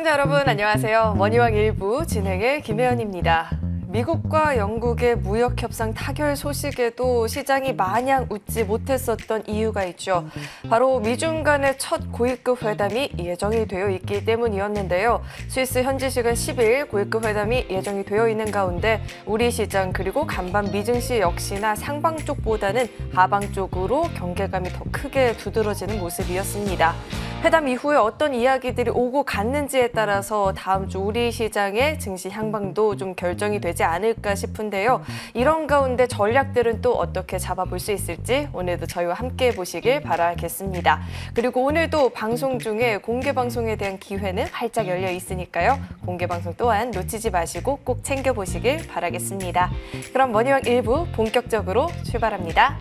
시청자 여러분 안녕하세요. 머니왕 1부 진행의 김혜연입니다. 미국과 영국의 무역 협상 타결 소식에도 시장이 마냥 웃지 못했었던 이유가 있죠. 바로 미중 간의 첫 고위급 회담이 예정이 되어 있기 때문이었는데요. 스위스 현지 시간 10일 고위급 회담이 예정이 되어 있는 가운데 우리 시장 그리고 간밤 미증시 역시나 상방 쪽보다는 하방 쪽으로 경계감이 더 크게 두드러지는 모습이었습니다. 회담 이후에 어떤 이야기들이 오고 갔는지에 따라서 다음 주 우리 시장의 증시 향방도 좀 결정이 되지 않을까 싶은데요. 이런 가운데 전략들은 또 어떻게 잡아볼 수 있을지 오늘도 저희와 함께 보시길 바라겠습니다. 그리고 오늘도 방송 중에 공개 방송에 대한 기회는 활짝 열려 있으니까요. 공개 방송 또한 놓치지 마시고 꼭 챙겨보시길 바라겠습니다. 그럼 머니왕 1부 본격적으로 출발합니다.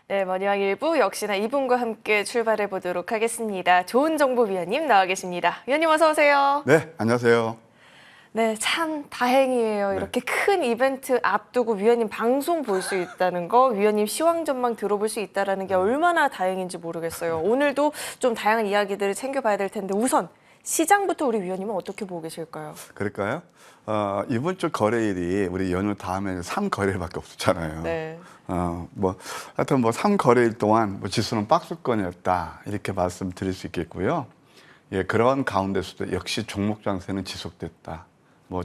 네, 머니왕 1부 역시나 이분과 함께 출발해 보도록 하겠습니다. 좋은 정보 위원님 나와 계십니다. 위원님 어서 오세요. 네, 안녕하세요. 네, 참 다행이에요. 이렇게 큰 이벤트 앞두고 위원님 방송 볼 수 있다는 거, 위원님 시황 전망 들어볼 수 있다는 게 얼마나 다행인지 모르겠어요. 오늘도 좀 다양한 이야기들을 챙겨봐야 될 텐데 우선 시장부터 우리 위원님은 어떻게 보고 계실까요? 그럴까요? 이번 주 거래일이 우리 연휴 다음에 3거래일밖에 없었잖아요. 네. 하여튼 3거래일 동안 지수는 박스권이었다 이렇게 말씀드릴 수 있겠고요. 예, 그런 가운데서도 역시 종목 장세는 지속됐다.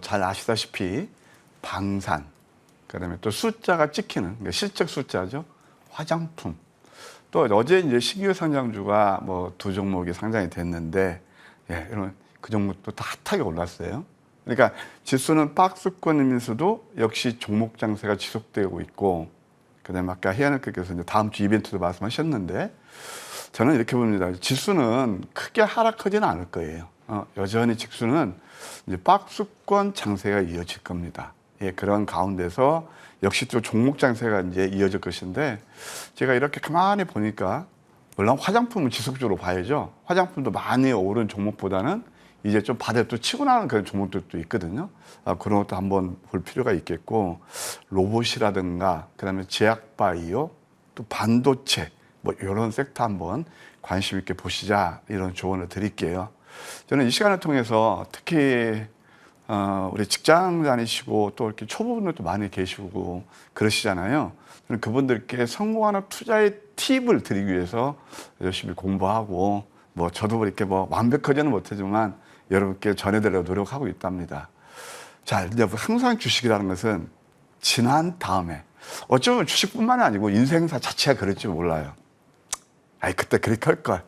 잘 아시다시피 방산, 그다음에 또 숫자가 찍히는 그러니까 실적 숫자죠. 화장품. 또 어제 이제 신규 상장주가 두 종목이 상장이 됐는데, 예, 이런 그 종목도 다 핫하게 올랐어요. 그러니까 지수는 박스권이면서도 역시 종목 장세가 지속되고 있고, 그다음에 아까 혜연님께서 이제 다음 주 이벤트도 말씀하셨는데, 저는 이렇게 봅니다. 지수는 크게 하락하지는 않을 거예요. 여전히 지수는 이제 박스권 장세가 이어질 겁니다. 예, 그런 가운데서 역시 또 종목 장세가 이제 이어질 것인데, 제가 이렇게 가만히 보니까 물론 화장품은 지속적으로 봐야죠. 화장품도 많이 오른 종목보다는 이제 좀 바닥에 또 치고 나가는 그런 종목들도 있거든요. 그런 것도 한번 볼 필요가 있겠고, 로봇이라든가 그다음에 제약바이오, 또 반도체 이런 섹터 한번 관심 있게 보시자 이런 조언을 드릴게요. 저는 이 시간을 통해서 특히 우리 직장 다니시고 또 이렇게 초보분들도 많이 계시고 그러시잖아요. 저는 그분들께 성공하는 투자의 팁을 드리기 위해서 열심히 공부하고 저도 이렇게 완벽하지는 못하지만 여러분께 전해드리려고 노력하고 있답니다. 자, 이제 항상 주식이라는 것은 지난 다음에 어쩌면 주식뿐만이 아니고 인생사 자체가 그럴지 몰라요. 그때 그렇게 할 걸.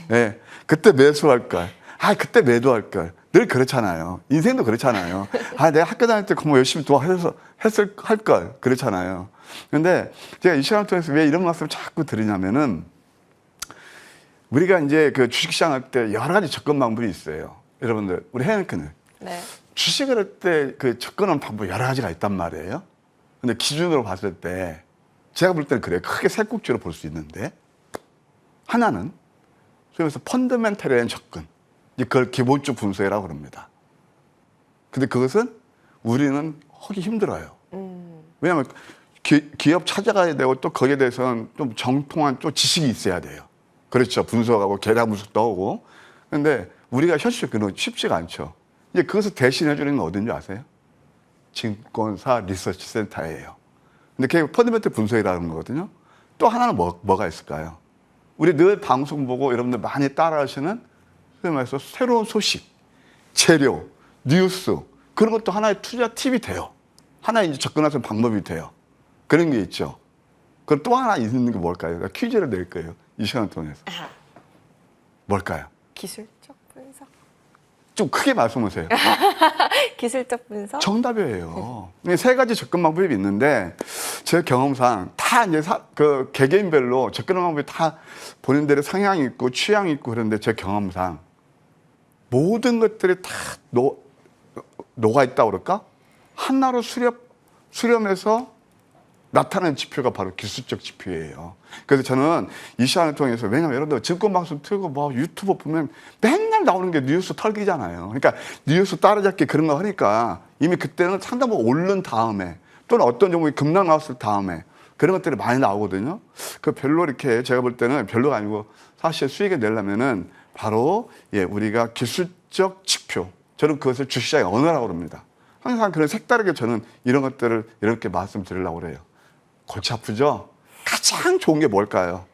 네, 그때 매수할 걸. 그때 매도할 걸. 늘 그렇잖아요. 인생도 그렇잖아요. 내가 학교 다닐 때 공부 열심히 할 걸. 그렇잖아요. 근데 제가 이 시간을 통해서 왜 이런 말씀을 자꾸 드리냐면은, 우리가 이제 그 주식시장 할 때 여러 가지 접근 방법이 있어요. 여러분들, 우리 혜연이는 네. 주식을 할 때 그 접근하는 방법이 여러 가지가 있단 말이에요. 근데 기준으로 봤을 때 제가 볼 때는 그래요. 크게 세 꼭지로 볼 수 있는데, 하나는 소위 말해서 펀더멘털에 대한 접근. 그걸 기본적 분석이라고 그럽니다. 근데 그것은 우리는 하기 힘들어요. 왜냐하면 기업 찾아가야 되고 또 거기에 대해서는 좀 정통한 또 지식이 있어야 돼요. 그렇죠. 분석하고 계략 분석도 하고. 근데 우리가 현실적으로 쉽지가 않죠. 이제 그것을 대신해 주는 건 어딘지 아세요? 증권사 리서치 센터예요. 근데 그게 펀더멘털 분석이라는 거거든요. 또 하나는 뭐가 있을까요? 우리 늘 방송 보고 여러분들 많이 따라하시는, 소위 말해서 새로운 소식, 재료, 뉴스, 그런 것도 하나의 투자 팁이 돼요. 하나의 이제 접근하는 방법이 돼요. 그런 게 있죠. 그럼 또 하나 있는 게 뭘까요? 퀴즈를 낼 거예요. 이 시간을 통해서. 뭘까요? 기술적 분석. 좀 크게 말씀하세요. 기술적 분석? 정답이에요. 세 가지 접근 방법이 있는데, 제 경험상 다 이제 그 개개인별로 접근 방법이 다 본인들의 성향이 있고 취향이 있고 그런데 제 경험상 모든 것들이 다 녹아 있다고 그럴까? 하나로 수렴해서 나타나는 지표가 바로 기술적 지표예요. 그래서 저는 이 시간을 통해서, 왜냐면 여러분들 증권방송 틀고 뭐 유튜브 보면 맨날 나오는 게 뉴스 털기잖아요. 그러니까 뉴스 따라잡기 그런 거 하니까 이미 그때는 상당 부분 오른 다음에 또는 어떤 종목이 급락 나왔을 다음에 그런 것들이 많이 나오거든요. 그 별로 이렇게 제가 볼 때는 별로가 아니고 사실 수익을 내려면은 바로 우리가 기술적 지표, 저는 그것을 주식시장의 언어라고 합니다. 항상 그런 색다르게 저는 이런 것들을 이렇게 말씀드리려고 그래요. 골치 아프죠? 가장 좋은 게 뭘까요?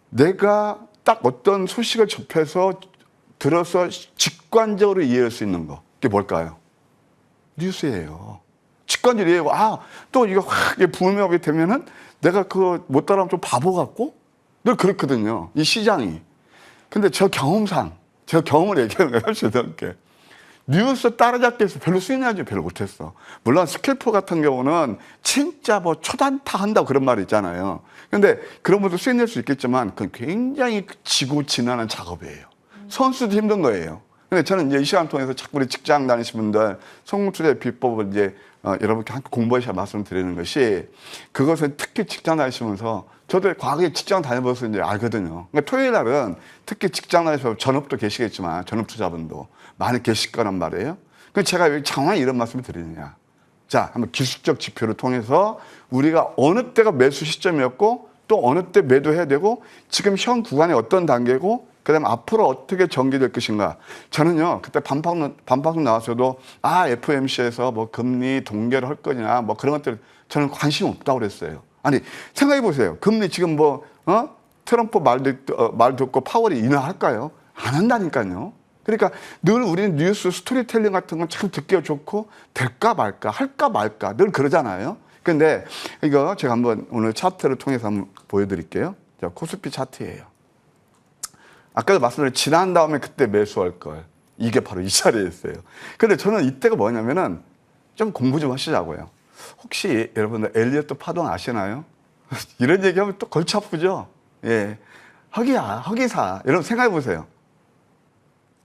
내가 딱 어떤 소식을 접해서 들어서 직관적으로 이해할 수 있는 거. 그게 뭘까요? 뉴스예요. 직관적으로 이해하고, 또 이거 확 붐업이 되면은 내가 그거 못 따라하면 좀 바보 같고 늘 그렇거든요. 이 시장이. 근데 저 경험상, 저 경험을 얘기하는 거예요. 저렇게. 뉴스 따라잡기 해서 별로 수익 나지 별로 못했어. 물론 스캘퍼 같은 경우는 진짜 뭐 초단타 한다고 그런 말이 있잖아요. 근데 그런 것도 수익 낼 수 있겠지만 그건 굉장히 지고 지나는 작업이에요. 선수도 힘든 거예요. 근데 저는 이제 이 시간 통해서 자꾸 우리 직장 다니시는 분들 성공 투자의 비법을 이제 여러분께 함께 공부하셔야 말씀드리는 것이, 그것은 특히 직장 다니시면서 저도 과거에 직장 다녀봐서 이제 알거든요. 그러니까 토요일 날은 특히 직장 다니셔서 전업도 계시겠지만 전업 투자분도 많이 계실 거란 말이에요. 그래서 제가 왜 장황히 이런 말씀을 드리느냐. 자, 한번 기술적 지표를 통해서 우리가 어느 때가 매수 시점이었고 또 어느 때 매도해야 되고 지금 현 구간이 어떤 단계고 그다음에 앞으로 어떻게 전개될 것인가. 저는요 그때 반방송 나와서도 FOMC에서 뭐 금리 동결을 할 거냐 뭐 그런 것들 저는 관심 없다고 그랬어요. 아니 생각해 보세요. 금리 지금 트럼프 말 듣고 파월이 인하할까요? 안 한다니까요. 그러니까 늘 우리는 뉴스 스토리텔링 같은 건 참 듣기가 좋고 될까 말까 할까 말까 늘 그러잖아요. 근데 이거 제가 한번 오늘 차트를 통해서 한번 보여드릴게요. 자, 코스피 차트예요. 아까도 말씀드린 지난 다음에 그때 매수할 걸. 이게 바로 이 자리였어요. 근데 저는 이때가 뭐냐면은 좀 공부 좀 하시자고요. 혹시 여러분들 엘리어트 파동 아시나요? 이런 얘기하면 또 골치 아프죠? 예. 허기사. 여러분 생각해 보세요.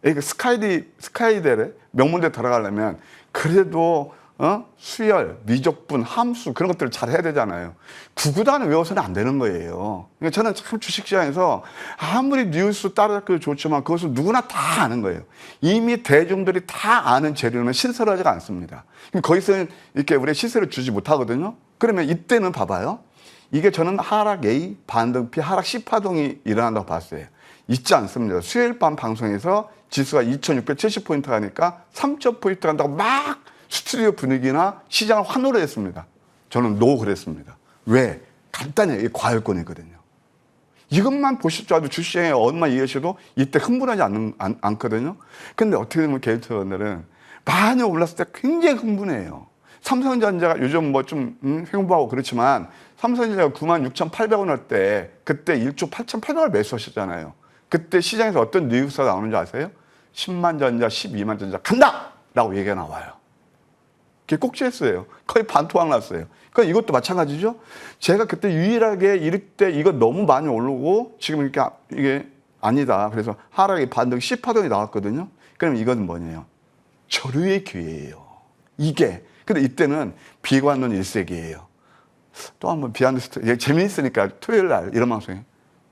이게 스카이델에 명문대 들어가려면 그래도 수열, 미적분, 함수 그런 것들을 잘 해야 되잖아요. 구구단을 외워서는 안 되는 거예요. 그러니까 저는 참 주식시장에서 아무리 뉴스 따라잡기도 좋지만 그것은 누구나 다 아는 거예요. 이미 대중들이 다 아는 재료는 신선하지가 않습니다. 그럼 거기서는 이렇게 우리 시세를 주지 못하거든요. 그러면 이때는 봐봐요. 이게 저는 하락 A, 반등 P, 하락 C 파동이 일어난다고 봤어요. 있지 않습니다. 수요일 밤 방송에서 지수가 2670포인트 가니까 3000포인트 간다고 막 스튜디오 분위기나 시장을 환호를 했습니다. 저는 노 그랬습니다. 왜? 간단해요. 이게 과열권이거든요. 이것만 보실 줄 알고 주시장에 얼마 이해하셔도 이때 흥분하지 않거든요. 근데 어떻게 되면 게이트원들은 많이 올랐을 때 굉장히 흥분해요. 삼성전자가 요즘 뭐 좀 횡보하고 그렇지만 삼성전자가 96,800원 할 때 그때 1조 8,800원을 매수하셨잖아요. 그때 시장에서 어떤 뉴스가 나오는지 아세요? 10만 전자, 12만 전자 간다! 라고 얘기가 나와요. 그게 꼭지했어요. 거의 반토막 났어요. 그러니까 이것도 마찬가지죠. 제가 그때 유일하게 이럴 때 이거 너무 많이 오르고 지금 이게 아니다. 그래서 하락이 반등 C파동이 나왔거든요. 그럼 이건 뭐냐요? 저류의 기회예요. 이게. 근데 이때는 비관론 일색이에요. 또 한번 비하인드 스토리. 재미있으니까 토요일 날 이런 방송에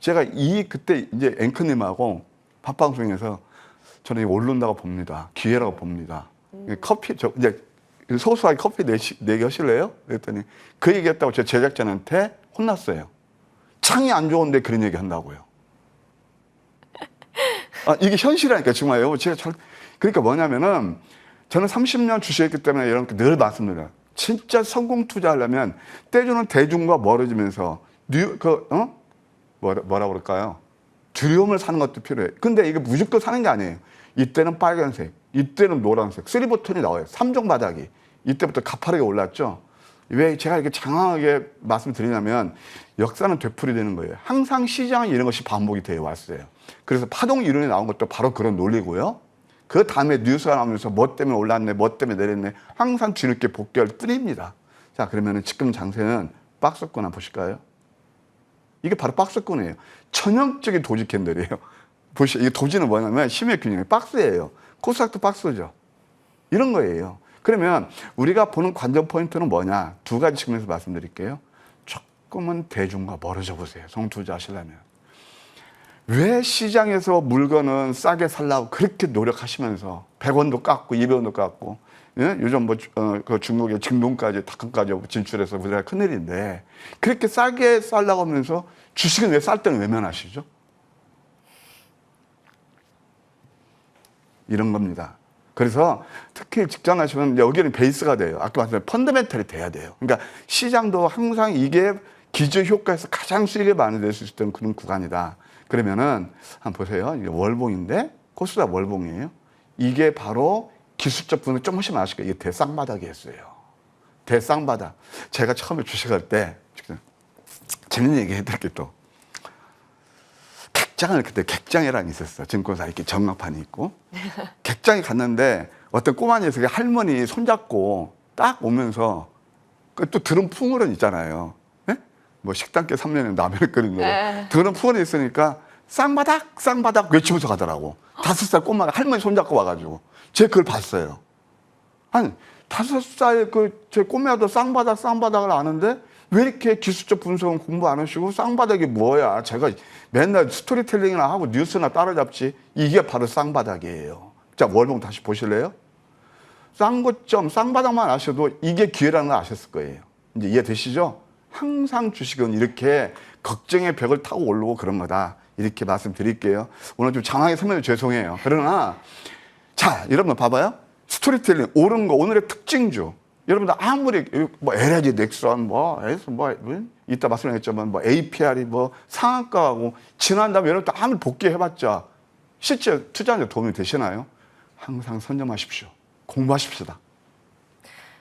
제가 그때 이제 앵커님하고 팟방송에서 저는 이거 오른다고 봅니다. 기회라고 봅니다. 이제 소소하게 커피 내기 하실래요? 그랬더니 그 얘기했다고 제 제작진한테 혼났어요. 창이 안 좋은데 그런 얘기 한다고요. 이게 현실이라니까 정말요. 그러니까 뭐냐면은 저는 30년 주식했기 때문에 여러분께 늘 말씀드려요. 진짜 성공 투자하려면 때주는 대중과 멀어지면서 뭐라 그럴까요? 두려움을 사는 것도 필요해요. 근데 이게 무조건 사는 게 아니에요. 이때는 빨간색, 이때는 노란색, 쓰리버튼이 나와요. 3종 바닥이. 이때부터 가파르게 올랐죠. 왜 제가 이렇게 장황하게 말씀드리냐면 역사는 되풀이되는 거예요. 항상 시장은 이런 것이 반복이 되어 왔어요. 그래서 파동 이론이 나온 것도 바로 그런 논리고요. 그 다음에 뉴스가 나오면서 뭐 때문에 올랐네, 뭐 때문에 내렸네. 항상 뒤늦게 복귀할 뿐입니다. 자, 그러면 지금 장세는 박스권 한번 보실까요? 이게 바로 박스권이에요. 전형적인 도지 캔들이에요. 보시죠. 이 도지는 뭐냐면 심의 균형이 박스예요. 코스닥도 박스죠. 이런 거예요. 그러면 우리가 보는 관전 포인트는 뭐냐? 두 가지 측면에서 말씀드릴게요. 조금은 대중과 멀어져 보세요. 성투자하시려면. 왜 시장에서 물건은 싸게 살라고 그렇게 노력하시면서 100원도 깎고 200원도 깎고, 예? 요즘 뭐 그 중국의 증동까지 닷컴까지 진출해서 우리가 큰일인데 그렇게 싸게 살라고 하면서 주식은 왜 쌀 때는 외면하시죠? 이런 겁니다. 그래서 특히 직장 하시면 여기는 베이스가 돼요. 아까 말씀드린 펀더멘털이 돼야 돼요. 그러니까 시장도 항상 이게 기저 효과에서 가장 수익이 많이 될 수 있었던 그런 구간이다. 그러면은 한번 보세요. 이게 월봉인데 코스닥 월봉이에요. 이게 바로 기술적 분을 조금씩 아실 거예요. 이게 대쌍바닥이었어요. 대쌍바닥. 제가 처음에 주식할 때 재밌는 얘기 해드릴게요. 또 객장을 그때 객장이라는 게 있었어요. 증권사 이렇게 전광판이 있고 객장에 갔는데 어떤 꼬마 녀석이 할머니 손잡고 딱 오면서 또 들은 풍월은 있잖아요. 네? 뭐 식당께 3년에 라면을 끓인 거 들은 풍월이 있으니까 쌍바닥 쌍바닥 외치면서 가더라고. 5살 꼬마가 할머니 손잡고 와가지고 제가 그걸 봤어요. 아니 5살 제 꼬마도 쌍바닥 쌍바닥을 아는데 왜 이렇게 기술적 분석은 공부 안 하시고 쌍바닥이 뭐야? 제가 맨날 스토리텔링이나 하고 뉴스나 따라잡지. 이게 바로 쌍바닥이에요. 자, 월봉 다시 보실래요? 쌍고점, 쌍바닥만 아셔도 이게 기회라는 걸 아셨을 거예요. 이제 이해되시죠? 항상 주식은 이렇게 걱정의 벽을 타고 오르고 그런 거다. 이렇게 말씀드릴게요. 오늘 좀 장황하게 설명해 죄송해요. 그러나 자, 여러분 봐봐요. 스토리텔링, 옳은 거, 오늘의 특징주. 여러분들 아무리 뭐 LG 넥슨 이따 말씀드렸지만 뭐 APR이 뭐 상한가하고 지난 다음에 여러분들 아무리 복귀해봤자 실제 투자하는데 도움이 되시나요? 항상 선점하십시오. 공부하십시다.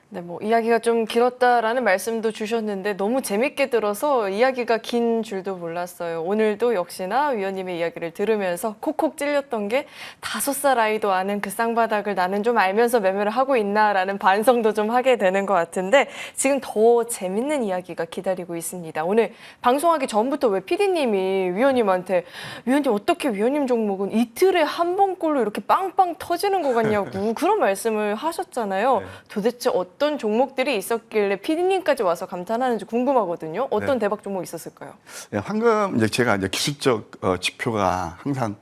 네, 뭐 이야기가 좀 길었다라는 말씀도 주셨는데 너무 재밌게 들어서 이야기가 긴 줄도 몰랐어요. 오늘도 역시나 위원님의 이야기를 들으면서 콕콕 찔렸던 게 5살 아이도 아는 그 쌍바닥을 나는 좀 알면서 매매를 하고 있나라는 반성도 좀 하게 되는 것 같은데 지금 더 재밌는 이야기가 기다리고 있습니다. 오늘 방송하기 전부터 왜 PD님이 위원님한테 위원님 어떻게 위원님 종목은 이틀에 한 번꼴로 이렇게 빵빵 터지는 것 같냐고 그런 말씀을 하셨잖아요. 네. 도대체 어떤 종목들이 있었길래 PD님까지 와서 감탄하는지 궁금하거든요. 어떤 대박 종목 있었을까요? 네, 방금 이제 제가 이제 기술적 지표가 항상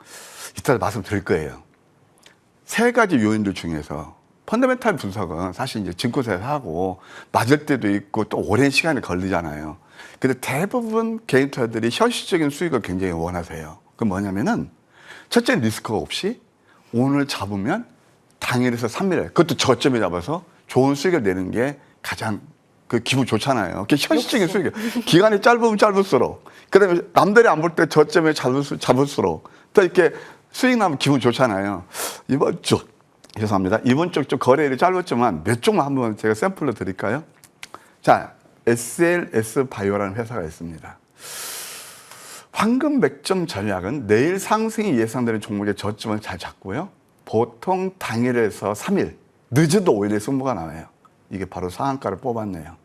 이따 말씀드릴 거예요. 3가지 요인들 중에서 펀더멘탈 분석은 사실 이제 증권사에서 하고 맞을 때도 있고 또 오랜 시간이 걸리잖아요. 근데 대부분 개인 투자들이 현실적인 수익을 굉장히 원하세요. 그 뭐냐면은 첫째 리스크가 없이 오늘 잡으면 당일에서 3일, 그것도 저점에 잡아서 좋은 수익을 내는 게 가장 그 기분 좋잖아요. 그게 현실적인 수익이에요. 기간이 짧으면 짧을수록, 그다음에 남들이 안 볼 때 저점에 잡을수록 또 이렇게 수익 나면 기분 좋잖아요. 이번 주 죄송합니다. 이번 주 좀 거래일이 짧았지만 몇 종만 한번 제가 샘플로 드릴까요? 자, SLS 바이오라는 회사가 있습니다. 황금 100점 전략은 내일 상승이 예상되는 종목의 저점을 잘 잡고요. 보통 당일에서 3일, 늦어도 5일에 승부가 나와요. 이게 바로 상한가를 뽑았네요.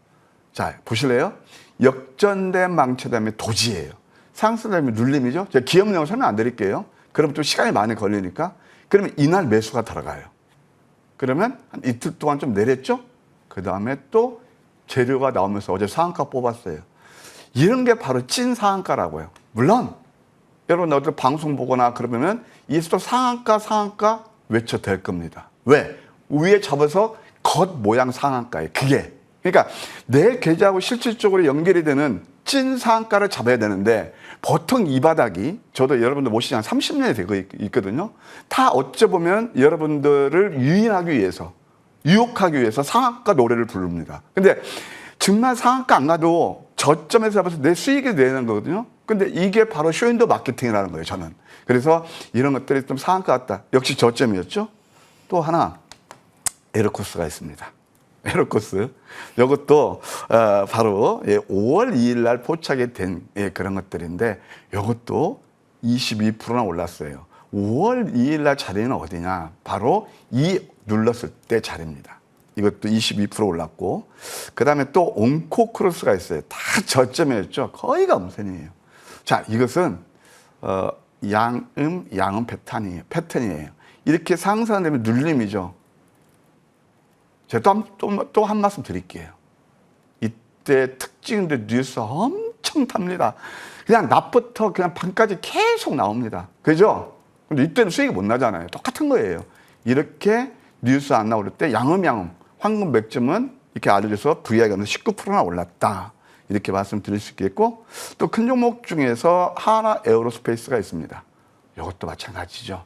자, 보실래요? 역전된 망치다음에 도지예요. 상승되면 눌림이죠. 제가 기업 내용 설명 안 드릴게요. 그러면 좀 시간이 많이 걸리니까. 그러면 이날 매수가 들어가요. 그러면 한 이틀 동안 좀 내렸죠? 그 다음에 또 재료가 나오면서 어제 상한가 뽑았어요. 이런 게 바로 찐 상한가라고요. 물론 여러분 어디 방송 보거나 그러면 이에서도 상한가 외쳐댈 겁니다. 왜? 위에 잡아서 겉 모양 상한가에 그게 그러니까 내 계좌하고 실질적으로 연결이 되는 찐 상한가를 잡아야 되는데 보통 이 바닥이 저도 여러분들 모시지 한 30년이 되고 있거든요. 다 어찌 보면 여러분들을 유인하기 위해서 유혹하기 위해서 상한가 노래를 부릅니다. 근데 정말 상한가 안 가도 저점에서 잡아서 내 수익이 내는 거거든요. 근데 이게 바로 쇼윈도 마케팅이라는 거예요, 저는. 그래서 이런 것들이 좀 상한가 같다. 역시 저점이었죠. 또 하나 에러코스가 있습니다. 에러코스. 이것도 바로 5월 2일 날 포착이 된 그런 것들인데 이것도 22%나 올랐어요. 5월 2일 날 자리는 어디냐? 바로 이 눌렀을 때 자리입니다. 이것도 22% 올랐고 그 다음에 또 온코크로스가 있어요. 다 저점이었죠. 거의가 엄선이에요. 자, 이것은 양음 패턴이에요. 이렇게 상승되면 눌림이죠. 제가 또 한 말씀 드릴게요. 이때 특징인데 뉴스 엄청 탑니다. 그냥 낮부터 그냥 밤까지 계속 나옵니다. 그죠? 근데 이때는 수익이 못 나잖아요. 똑같은 거예요. 이렇게 뉴스 안 나올 때 양음 황금 맥점은 이렇게 알려줘서 VI가 19%나 올랐다. 이렇게 말씀드릴 수 있겠고, 또 큰 종목 중에서 하나 에어로스페이스가 있습니다. 이것도 마찬가지죠.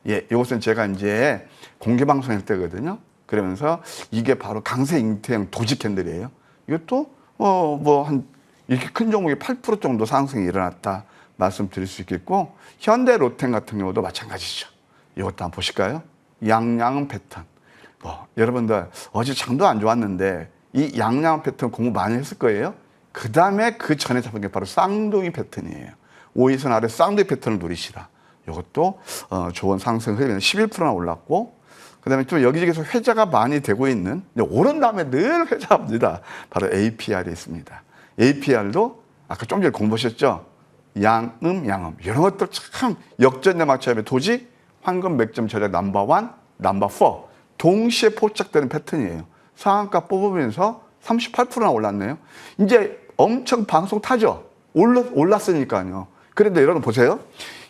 예, 이것은 제가 이제 공개 방송할 때거든요. 그러면서 이게 바로 강세 잉태형 도지 캔들이에요. 이것도 이렇게 큰 종목이 8% 정도 상승이 일어났다 말씀드릴 수 있겠고, 현대 로템 같은 경우도 마찬가지죠. 이것도 한번 보실까요? 양양음 패턴. 여러분들 어제 장도 안 좋았는데 이 양양음 패턴 공부 많이 했을 거예요. 그 다음에 그 전에 잡은 게 바로 쌍둥이 패턴이에요. 5일선 아래 쌍둥이 패턴을 노리시라. 이것도 좋은 상승 흐름이 11%나 올랐고, 그 다음에 좀 여기저기서 회자가 많이 되고 있는, 오른 다음에 늘 회자합니다. 바로 APR이 있습니다. APR도 아까 좀 전에 공부하셨죠? 양음. 이런 것들 참 역전내 맞춰야 도지 황금 맥점 전략 넘버1, 넘버4 동시에 포착되는 패턴이에요. 상한가 뽑으면서 38%나 올랐네요. 이제 엄청 방송 타죠? 올랐으니까요. 그런데 여러분 보세요.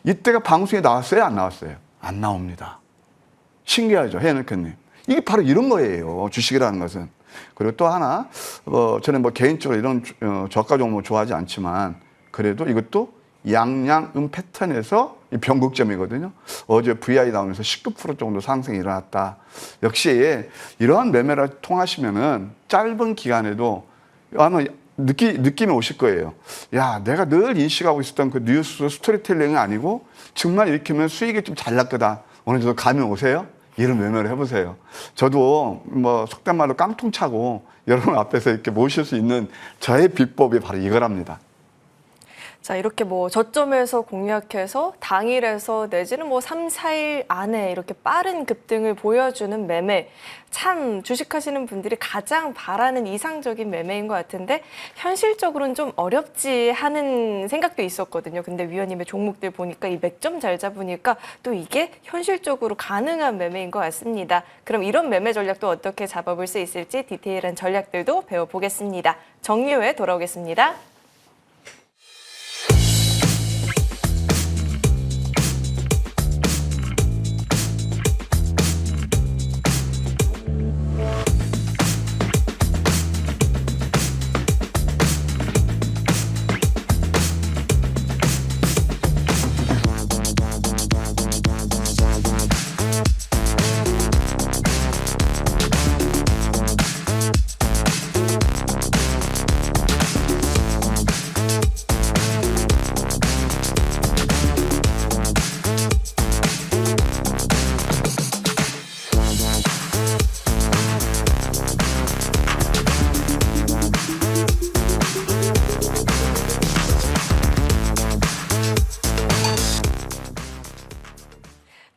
이때가 방송에 나왔어요? 안 나왔어요? 안 나옵니다. 신기하죠? 해연크님. 이게 바로 이런 거예요. 주식이라는 것은. 그리고 또 하나, 저는 개인적으로 이런 저가 종목 좋아하지 않지만, 그래도 이것도 양양음 패턴에서 변곡점이거든요. 어제 VI 나오면서 19% 정도 상승이 일어났다. 역시 이러한 매매를 통하시면은 짧은 기간에도 아마 느낌이 오실 거예요. 야, 내가 늘 인식하고 있었던 그 뉴스 스토리텔링이 아니고 정말 이렇게 하면 수익이 좀 잘 날 거다. 어느 정도 감이 오세요? 이런 매매를 해보세요. 저도 속된 말로 깡통 차고 여러분 앞에서 이렇게 모실 수 있는 저의 비법이 바로 이거랍니다. 자, 이렇게 저점에서 공략해서 당일에서 내지는 3, 4일 안에 이렇게 빠른 급등을 보여주는 매매. 참 주식하시는 분들이 가장 바라는 이상적인 매매인 것 같은데 현실적으로는 좀 어렵지 하는 생각도 있었거든요. 근데 위원님의 종목들 보니까 이 맥점 잘 잡으니까 또 이게 현실적으로 가능한 매매인 것 같습니다. 그럼 이런 매매 전략도 어떻게 잡아볼 수 있을지 디테일한 전략들도 배워보겠습니다. 정리 후에 돌아오겠습니다.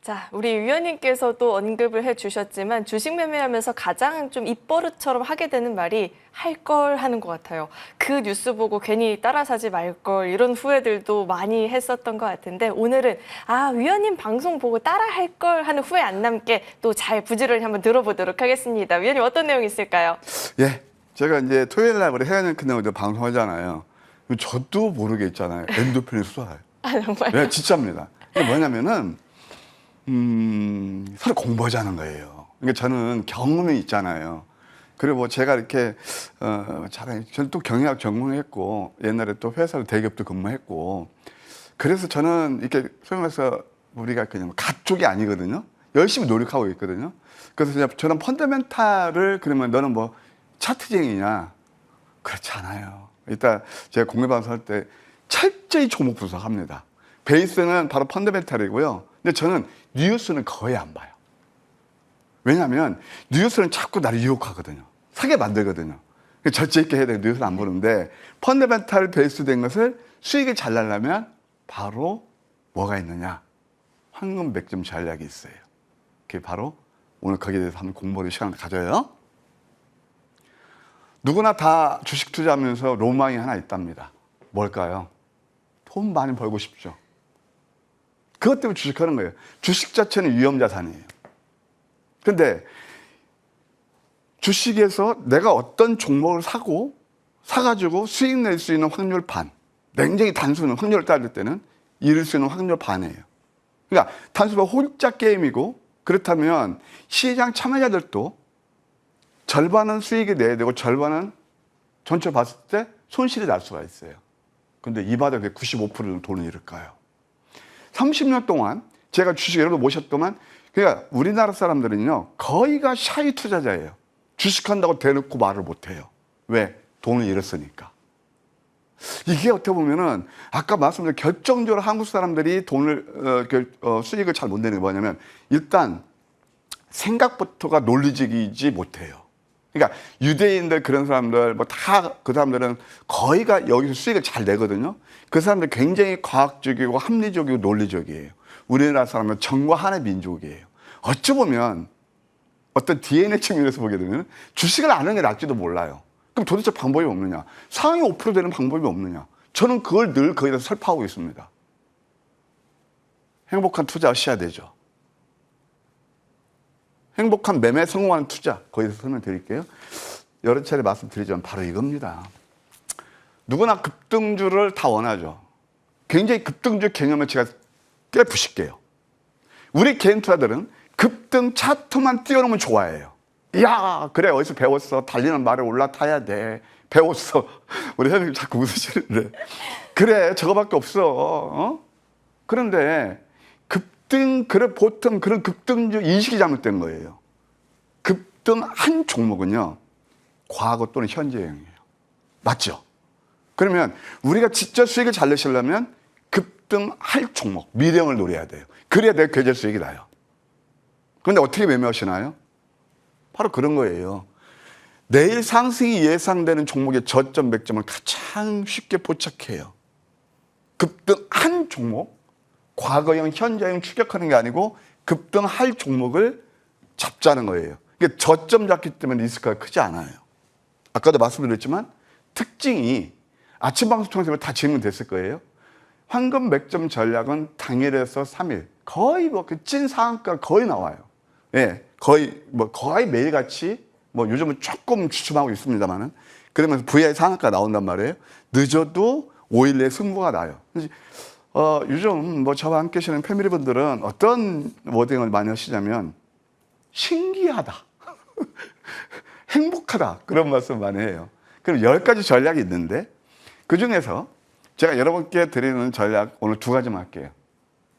자, 우리 위원님께서도 언급을 해주셨지만 주식 매매하면서 가장 좀 입버릇처럼 하게 되는 말이 할 걸 하는 것 같아요. 그 뉴스 보고 괜히 따라 사지 말 걸 이런 후회들도 많이 했었던 것 같은데 오늘은 위원님 방송 보고 따라 할 걸 하는 후회 안 남게 또 잘 부지런히 한번 들어보도록 하겠습니다. 위원님 어떤 내용이 있을까요? 예, 제가 이제 토요일 날 우리 해외는 그날 방송하잖아요. 저도 모르게 있잖아요. 엔도핀이 쏟아요. 정말? 네, 진짜입니다. 이게 뭐냐면은 서로 공부하자는 거예요. 그러니까 저는 경험이 있잖아요. 그리고 제가 이렇게 저는 또 경영학 전공했고 옛날에 또 회사로 대기업도 근무했고 그래서 저는 이렇게 소위 말해서 우리가 그냥 가쪽이 아니거든요. 열심히 노력하고 있거든요. 그래서 저는 펀더멘탈을 그러면 너는 차트쟁이냐? 그렇지 않아요. 이따 제가 공개 방송할 때 철저히 종목 분석합니다. 베이스는 바로 펀더멘탈이고요. 근데 저는 뉴스는 거의 안 봐요. 왜냐하면 뉴스는 자꾸 나를 유혹하거든요. 사게 만들거든요. 절제 있게 해야 되고 뉴스를 안 보는데 펀더멘탈 베이스된 것을 수익을 잘 내려면 바로 뭐가 있느냐? 황금 맥점 전략이 있어요. 그게 바로 오늘 거기에 대해서 한번 공부하는 시간을 가져요. 누구나 다 주식 투자하면서 로망이 하나 있답니다. 뭘까요? 돈 많이 벌고 싶죠. 그것 때문에 주식하는 거예요. 주식 자체는 위험자산이에요. 근데 주식에서 내가 어떤 종목을 사가지고 수익 낼 수 있는 확률 반. 굉장히 단순한 확률을 따질 때는 이룰 수 있는 확률 반이에요. 그러니까 단순한 홀짜 게임이고, 그렇다면 시장 참여자들도 절반은 수익이 내야 되고 절반은 전체 봤을 때 손실이 날 수가 있어요. 근데 이 바닥에 95%는 돈을 잃을까요? 30년 동안 제가 주식 여러분 모셨더만, 그러니까 우리나라 사람들은요 거의가 샤이 투자자예요. 주식한다고 대놓고 말을 못해요. 왜? 돈을 잃었으니까. 이게 어떻게 보면은 아까 말씀드린 결정적으로 한국 사람들이 수익을 잘 못 내는 게 뭐냐면, 일단 생각부터가 논리적이지 못해요. 그러니까 유대인들 그런 사람들 뭐 다 그 사람들은 거의가 여기서 수익을 잘 내거든요. 그 사람들 굉장히 과학적이고 합리적이고 논리적이에요. 우리나라 사람은 정과 한의 민족이에요. 어찌 보면 어떤 DNA 측면에서 보게 되면 주식을 안 하는 게 낫지도 몰라요. 그럼 도대체 방법이 없느냐? 상위 5% 되는 방법이 없느냐? 저는 그걸 늘 거기다 설파하고 있습니다. 행복한 투자 하셔야 되죠. 행복한 매매 성공하는 투자, 거기서 설명드릴게요. 여러 차례 말씀드리지만 바로 이겁니다. 누구나 급등주를 다 원하죠. 굉장히 급등주 개념을 제가 깨부실게요. 우리 개인 투자들은 급등 차트만 띄워놓으면 좋아해요. 야, 그래, 어디서 배웠어? 달리는 말에 올라타야 돼. 배웠어. 우리 선생님 자꾸 웃으시는데. 그래, 저거밖에 없어. 그런데 보통 그런 급등주 인식이 잘못된 거예요. 급등 한 종목은요, 과거 또는 현재형이에요. 맞죠? 그러면 우리가 진짜 수익을 잘 내시려면 급등할 종목, 미래형을 노려야 돼요. 그래야 내 계좌 수익이 나요. 그런데 어떻게 매매하시나요? 바로 그런 거예요. 내일 상승이 예상되는 종목의 저점 맥점을 가장 쉽게 포착해요. 급등한 종목, 과거형, 현재형 추격하는 게 아니고 급등할 종목을 잡자는 거예요. 이게 저점 잡기 때문에 리스크가 크지 않아요. 아까도 말씀드렸지만 특징이 아침 방송 통해서 다 질문됐을 거예요. 황금 맥점 전략은 당일에서 3일 거의 찐 상한가 거의 나와요. 예, 거의 매일같이 요즘은 조금 주춤하고 있습니다만은, 그러면서 VI 상한가 나온단 말이에요. 늦어도 5일 내에 승부가 나요. 요즘 저와 함께 계시는 패밀리분들은 어떤 워딩을 많이 하시냐면 신기하다, 행복하다, 그런 말씀 많이 해요. 그럼 10가지 전략이 있는데 그 중에서 제가 여러분께 드리는 전략 오늘 2가지만 할게요.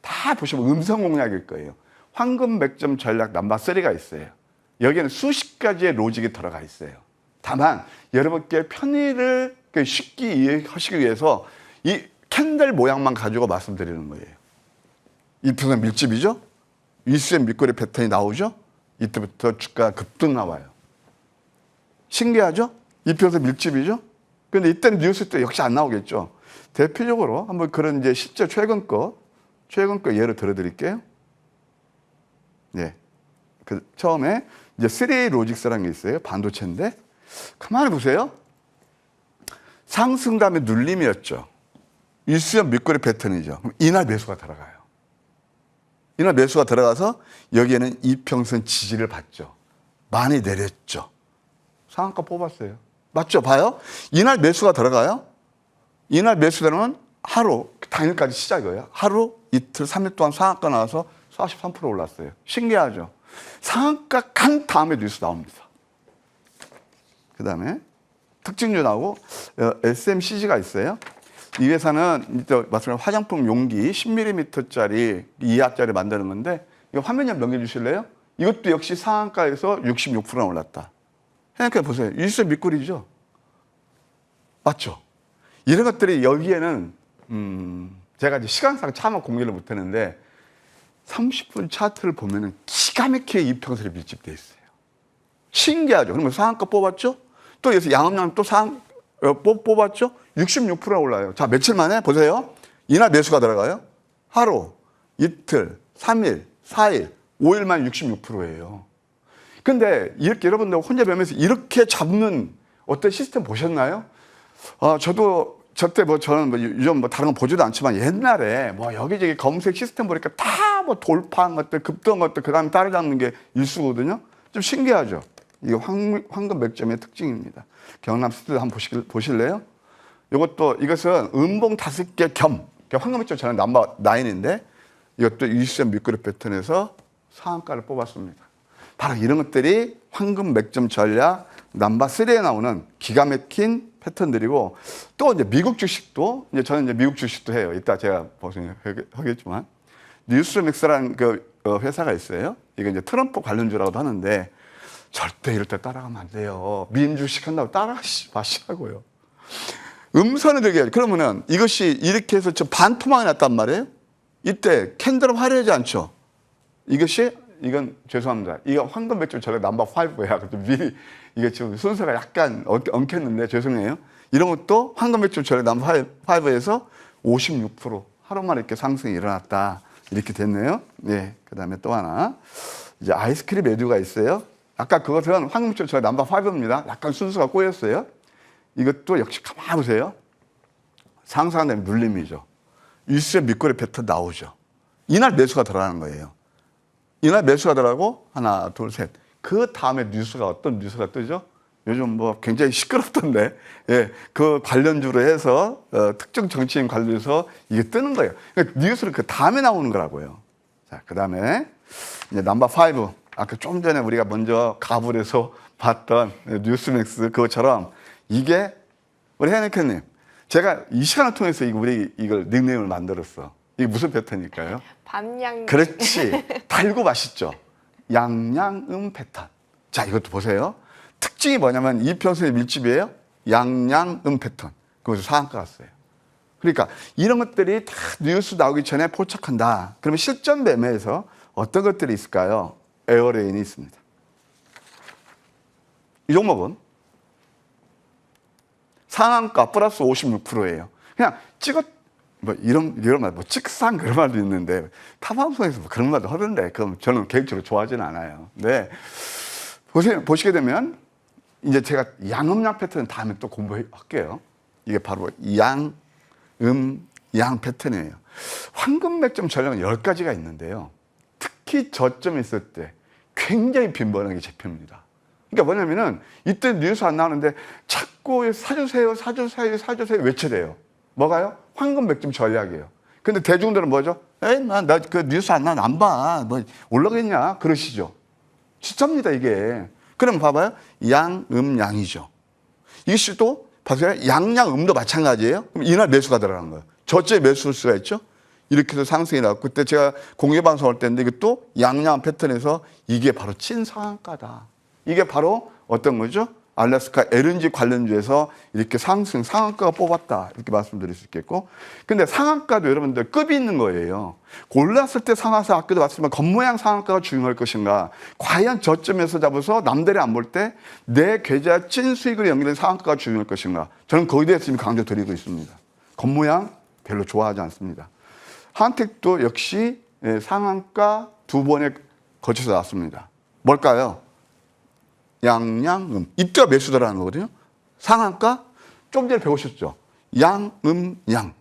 다 보시면 음성 공략일 거예요. 황금 맥점 전략 넘버 3가 있어요. 여기에는 수십 가지의 로직이 들어가 있어요. 다만 여러분께 편의를 쉽게 이해하시기 위해서 이 캔들 모양만 가지고 말씀드리는 거예요. 이평선 밀집이죠? 위수의 밑거리 패턴이 나오죠? 이때부터 주가 급등 나와요. 신기하죠? 이평선 밀집이죠? 근데 이때는 뉴스 때 역시 안 나오겠죠? 대표적으로 한번 그런 이제 실제 최근 거 예를 들어드릴게요. 예. 처음에 이제 3A 로직스라는 게 있어요. 반도체인데. 가만히 보세요. 상승 다음에 눌림이었죠. 일수연 밑거리 패턴이죠. 그럼 이날 매수가 들어가요. 이날 매수가 들어가서 여기에는 이평선 지지를 받죠. 많이 내렸죠. 상한가 뽑았어요. 맞죠? 봐요. 이날 매수가 들어가요. 이날 매수되면 하루, 당일까지 시작이에요. 하루, 이틀, 3일 동안 상한가 나와서 43% 올랐어요. 신기하죠? 상한가 간 다음에 뉴스 나옵니다. 그 다음에 특징주 나오고 SMCG가 있어요. 이 회사는 말씀드린 화장품 용기 10mm짜리 이하짜리 만드는 건데, 이거 화면 좀 넘겨주실래요? 이것도 역시 상한가에서 66%나 올랐다. 생각해 보세요. 일세 밑구리죠. 맞죠? 이런 것들이 여기에는 제가 이제 시간상 차마 공개를 못했는데 30분 차트를 보면은 기가 막히게 이평선이 밀집되어 있어요. 신기하죠? 그러면 상한가 뽑았죠? 또 여기서 양음양 또 뽑았죠? 66%나 올라요. 자, 며칠 만에 보세요. 이날 매수가 들어가요. 하루, 이틀, 3일, 4일, 5일만 66%예요. 근데 이렇게 여러분들 혼자 배우면서 이렇게 잡는 어떤 시스템 보셨나요? 저도 저때 뭐 저는 뭐 요즘 뭐 다른 거 보지도 않지만 옛날에 뭐 여기저기 검색 시스템 보니까 다 뭐 돌파한 것들, 급등한 것들, 그 다음에 따라잡는 게 일수거든요. 좀 신기하죠. 이게 황금 맥점의 특징입니다. 경남 스튜디오 한번 보실래요? 이것은 음봉 5개 겸, 황금 맥점 저는 넘버 9인데 이것도 20선 밑그릇 패턴에서 상한가를 뽑았습니다. 바로 이런 것들이 황금 맥점 전략 넘버 3에 나오는 기가 막힌 패턴들이고, 또 이제 미국 주식도, 이제 저는 이제 미국 주식도 해요. 이따 제가 하겠지만. 뉴스맥스라는 그 회사가 있어요. 이게 이제 트럼프 관련주라고도 하는데, 절대 이럴 때 따라가면 안 돼요. 민주식 한다고 따라가지 마시라고요. 음선을 들게 해야죠. 그러면은 이것이 이렇게 해서 좀 반토막이 났단 말이에요. 이때 캔들은 화려하지 않죠. 이건 죄송합니다. 이거 황금 맥주 전략 넘버 5야. 그래도 미리 이게 지금 순서가 약간 엉켰는데 죄송해요. 이런 것도 황금 맥주 전략 넘버 5에서 56% 하루 만에 이렇게 상승이 일어났다. 이렇게 됐네요. 네. 그다음에 또 하나. 이제 아이스크림 에듀가 있어요. 아까 그것은 황금 맥주 전략 넘버 5입니다. 약간 순서가 꼬였어요. 이것도 역시 가만히 보세요. 상승하는 눌림이죠. 일수의 밑거리 패턴 나오죠. 이날 매수가 들어가는 거예요. 이날 매수가 들어가고 하나, 둘, 셋. 그 다음에 뉴스가 어떤 뉴스가 뜨죠? 요즘 뭐 굉장히 시끄럽던데, 예, 그 관련주로 해서 특정 정치인 관련해서 이게 뜨는 거예요. 그러니까 뉴스는 그 다음에 나오는 거라고요. 자, 그 다음에 이제 넘버 5. 아까 좀 전에 우리가 먼저 가불에서 봤던 뉴스맥스 그것처럼 이게 우리 해네케님, 제가 이 시간을 통해서 우리 이걸 닉네임을 만들었어. 이게 무슨 패턴일까요? 밤양. 그렇지. 달고 맛있죠. 양양음 패턴. 자, 이것도 보세요. 특징이 뭐냐면 이평선의 밀집이에요. 양양음 패턴. 그것도 상한가 갔어요. 그러니까 이런 것들이 다 뉴스 나오기 전에 포착한다. 그러면 실전 매매에서 어떤 것들이 있을까요? 에어레인이 있습니다. 이 종목은 상한가 플러스 56%예요. 그냥 이런 말, 찍상 그런 말도 있는데, 타방송에서 그런 말도 하던데, 그럼 저는 개인적으로 좋아하지는 않아요. 네. 보시게 되면, 이제 제가 양음양 패턴 다음에 또 공부할게요. 이게 바로 양 패턴이에요. 황금 맥점 전략은 10가지가 있는데요. 특히 저점에 있을 때 굉장히 빈번하게 잡힙니다. 그러니까 뭐냐면은, 이때 뉴스 안 나오는데 자꾸 사주세요 외쳐대요. 뭐가요? 황금 맥점 전략이에요. 근데 대중들은 뭐죠? 나 그 뉴스 안 나오면 안 봐. 뭐 올라가겠냐? 그러시죠. 진짜입니다, 이게. 그럼 봐봐요. 양이죠. 이것이 또, 봐세요. 양음도 마찬가지예요. 그럼 이날 매수가 들어가는 거예요. 저째 매수할 수가 있죠. 이렇게 해서 상승이 나왔고, 그때 제가 공개방송할 때인데 이것도 양양 패턴에서 이게 바로 찐 상한가다. 이게 바로 어떤 거죠? 알래스카 LNG 관련주에서 이렇게 상한가가 뽑았다. 이렇게 말씀드릴 수 있겠고. 근데 상한가도 여러분들 급이 있는 거예요. 골랐을 때 상한가 아까도 봤지만 겉모양 상한가가 중요할 것인가. 과연 저점에서 잡아서 남들이 안 볼 때 내 계좌 찐 수익으로 연결된 상한가가 중요할 것인가. 저는 거기에 대해서 지금 강조드리고 있습니다. 겉모양 별로 좋아하지 않습니다. 한택도 역시 상한가 2번에 거쳐서 나왔습니다. 뭘까요? 양양음. 이때가 매수더라는 거거든요. 상한가 좀 전에 배우셨죠. 양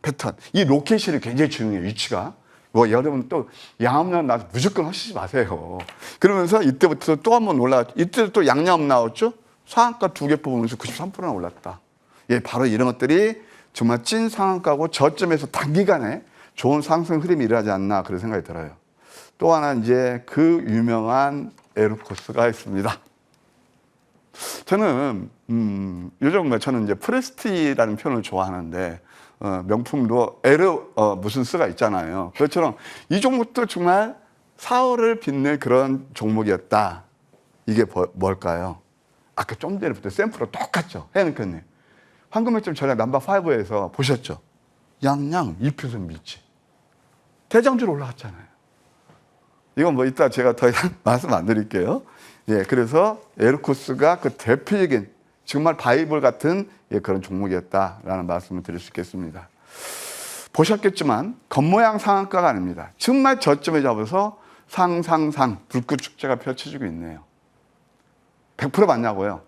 패턴. 이 로케이션이 굉장히 중요해요. 위치가. 여러분 또 양음양 나서 무조건 하시지 마세요. 그러면서 이때부터 또 한 번 올라갔죠. 이때도 또 양양음 나왔죠. 상한가 2개 뽑으면서 93%나 올랐다. 예, 바로 이런 것들이 정말 찐 상한가고 저점에서 단기간에 좋은 상승 흐름이 일어나지 않나 그런 생각이 들어요. 또 하나 이제 그 유명한 에르코스가 있습니다. 저는 요즘 저는 이제 프레스티라는 표현을 좋아하는데 명품도 무슨 쓰가 있잖아요. 그것처럼 이 종목도 정말 4월을 빛낼 그런 종목이었다. 이게 뭘까요? 아까 좀 전에부터 샘플로 똑같죠. 해영표님. 황금맥점 전략 넘버 5에서 보셨죠? 양양 2% 밀지. 대장주로 올라갔잖아요. 이건 뭐 이따 제가 더 이상 말씀 안 드릴게요. 예, 그래서 에르코스가 그 대표적인 정말 바이블 같은 그런 종목이었다라는 말씀을 드릴 수 있겠습니다. 보셨겠지만 겉모양 상한가가 아닙니다. 정말 저점에 잡아서 불꽃 축제가 펼쳐지고 있네요. 100% 맞냐고요?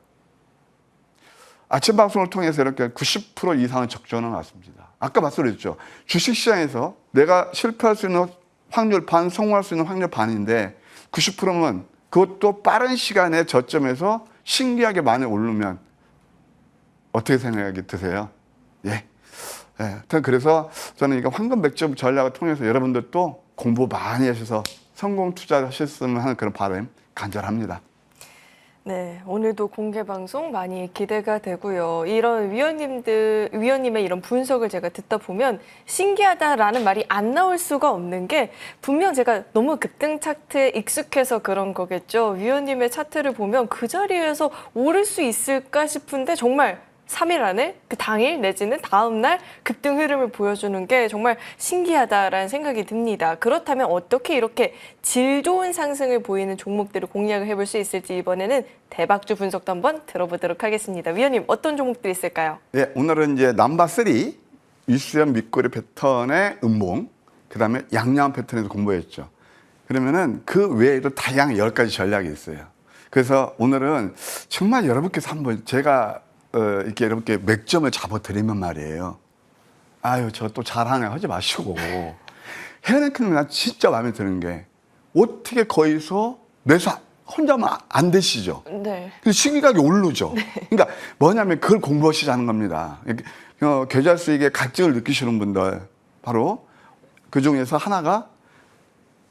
아침 방송을 통해서 이렇게 90% 이상은 적정은 왔습니다. 아까 말씀드렸죠. 주식시장에서 내가 실패할 수 있는 확률 반, 성공할 수 있는 확률 반인데 90%면 그것도 빠른 시간에 저점에서 신기하게 많이 오르면 어떻게 생각이 드세요? 예. 하여튼 그래서 저는 이거 황금 백점 전략을 통해서 여러분들도 공부 많이 하셔서 성공 투자하셨으면 하는 그런 바람 간절합니다. 네, 오늘도 공개 방송 많이 기대가 되고요. 이런 위원님의 이런 분석을 제가 듣다 보면 신기하다라는 말이 안 나올 수가 없는 게 분명 제가 너무 급등 차트에 익숙해서 그런 거겠죠. 위원님의 차트를 보면 그 자리에서 오를 수 있을까 싶은데 정말 3일 안에 그 당일 내지는 다음 날 급등 흐름을 보여주는 게 정말 신기하다라는 생각이 듭니다. 그렇다면 어떻게 이렇게 질 좋은 상승을 보이는 종목들을 공략을 해볼 수 있을지 이번에는 대박주 분석도 한번 들어보도록 하겠습니다. 위원님 어떤 종목들이 있을까요? 네, 오늘은 이제 넘버3 윗수렴 밑꼬리 패턴의 음봉, 그 다음에 양양 패턴에서 공부했죠. 그러면은 그 외에도 다양한 10가지 전략이 있어요. 그래서 오늘은 정말 여러분께서 한번 제가 이렇게 여러분께 맥점을 잡아드리면 말이에요. 아유, 저 또 잘하네 하지 마시고. 헤어랭크는 나 진짜 마음에 드는 게 어떻게 거기서 매수 혼자만 안 되시죠? 네. 근데 시기각이 오르죠. 그러니까 뭐냐면 그걸 공부하시자는 겁니다. 계좌 수익의 갈증을 느끼시는 분들 바로 그 중에서 하나가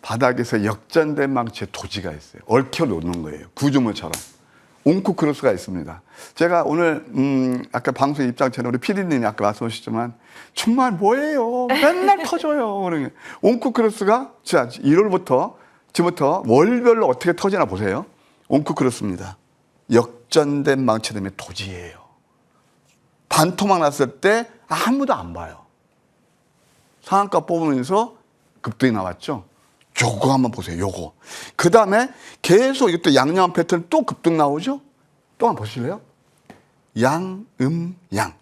바닥에서 역전된 망치의 도지가 있어요. 얽혀 놓는 거예요. 구조물처럼. 옹쿠크로스가 있습니다. 제가 오늘 아까 방송 입장 전에 우리 PD님이 아까 말씀하셨지만 정말 뭐예요? 맨날 터져요. 그러니 옹쿠크로스가 자 1월부터 지금부터 월별로 어떻게 터지나 보세요. 옹쿠크로스입니다. 역전된 망치됨의 도지예요. 반토막 났을 때 아무도 안 봐요. 상한가 뽑으면서 급등이 나왔죠. 요거 한번 보세요. 요거. 그 다음에 계속 이것도 양양 패턴 또 급등 나오죠. 또 한번 보실래요? 양.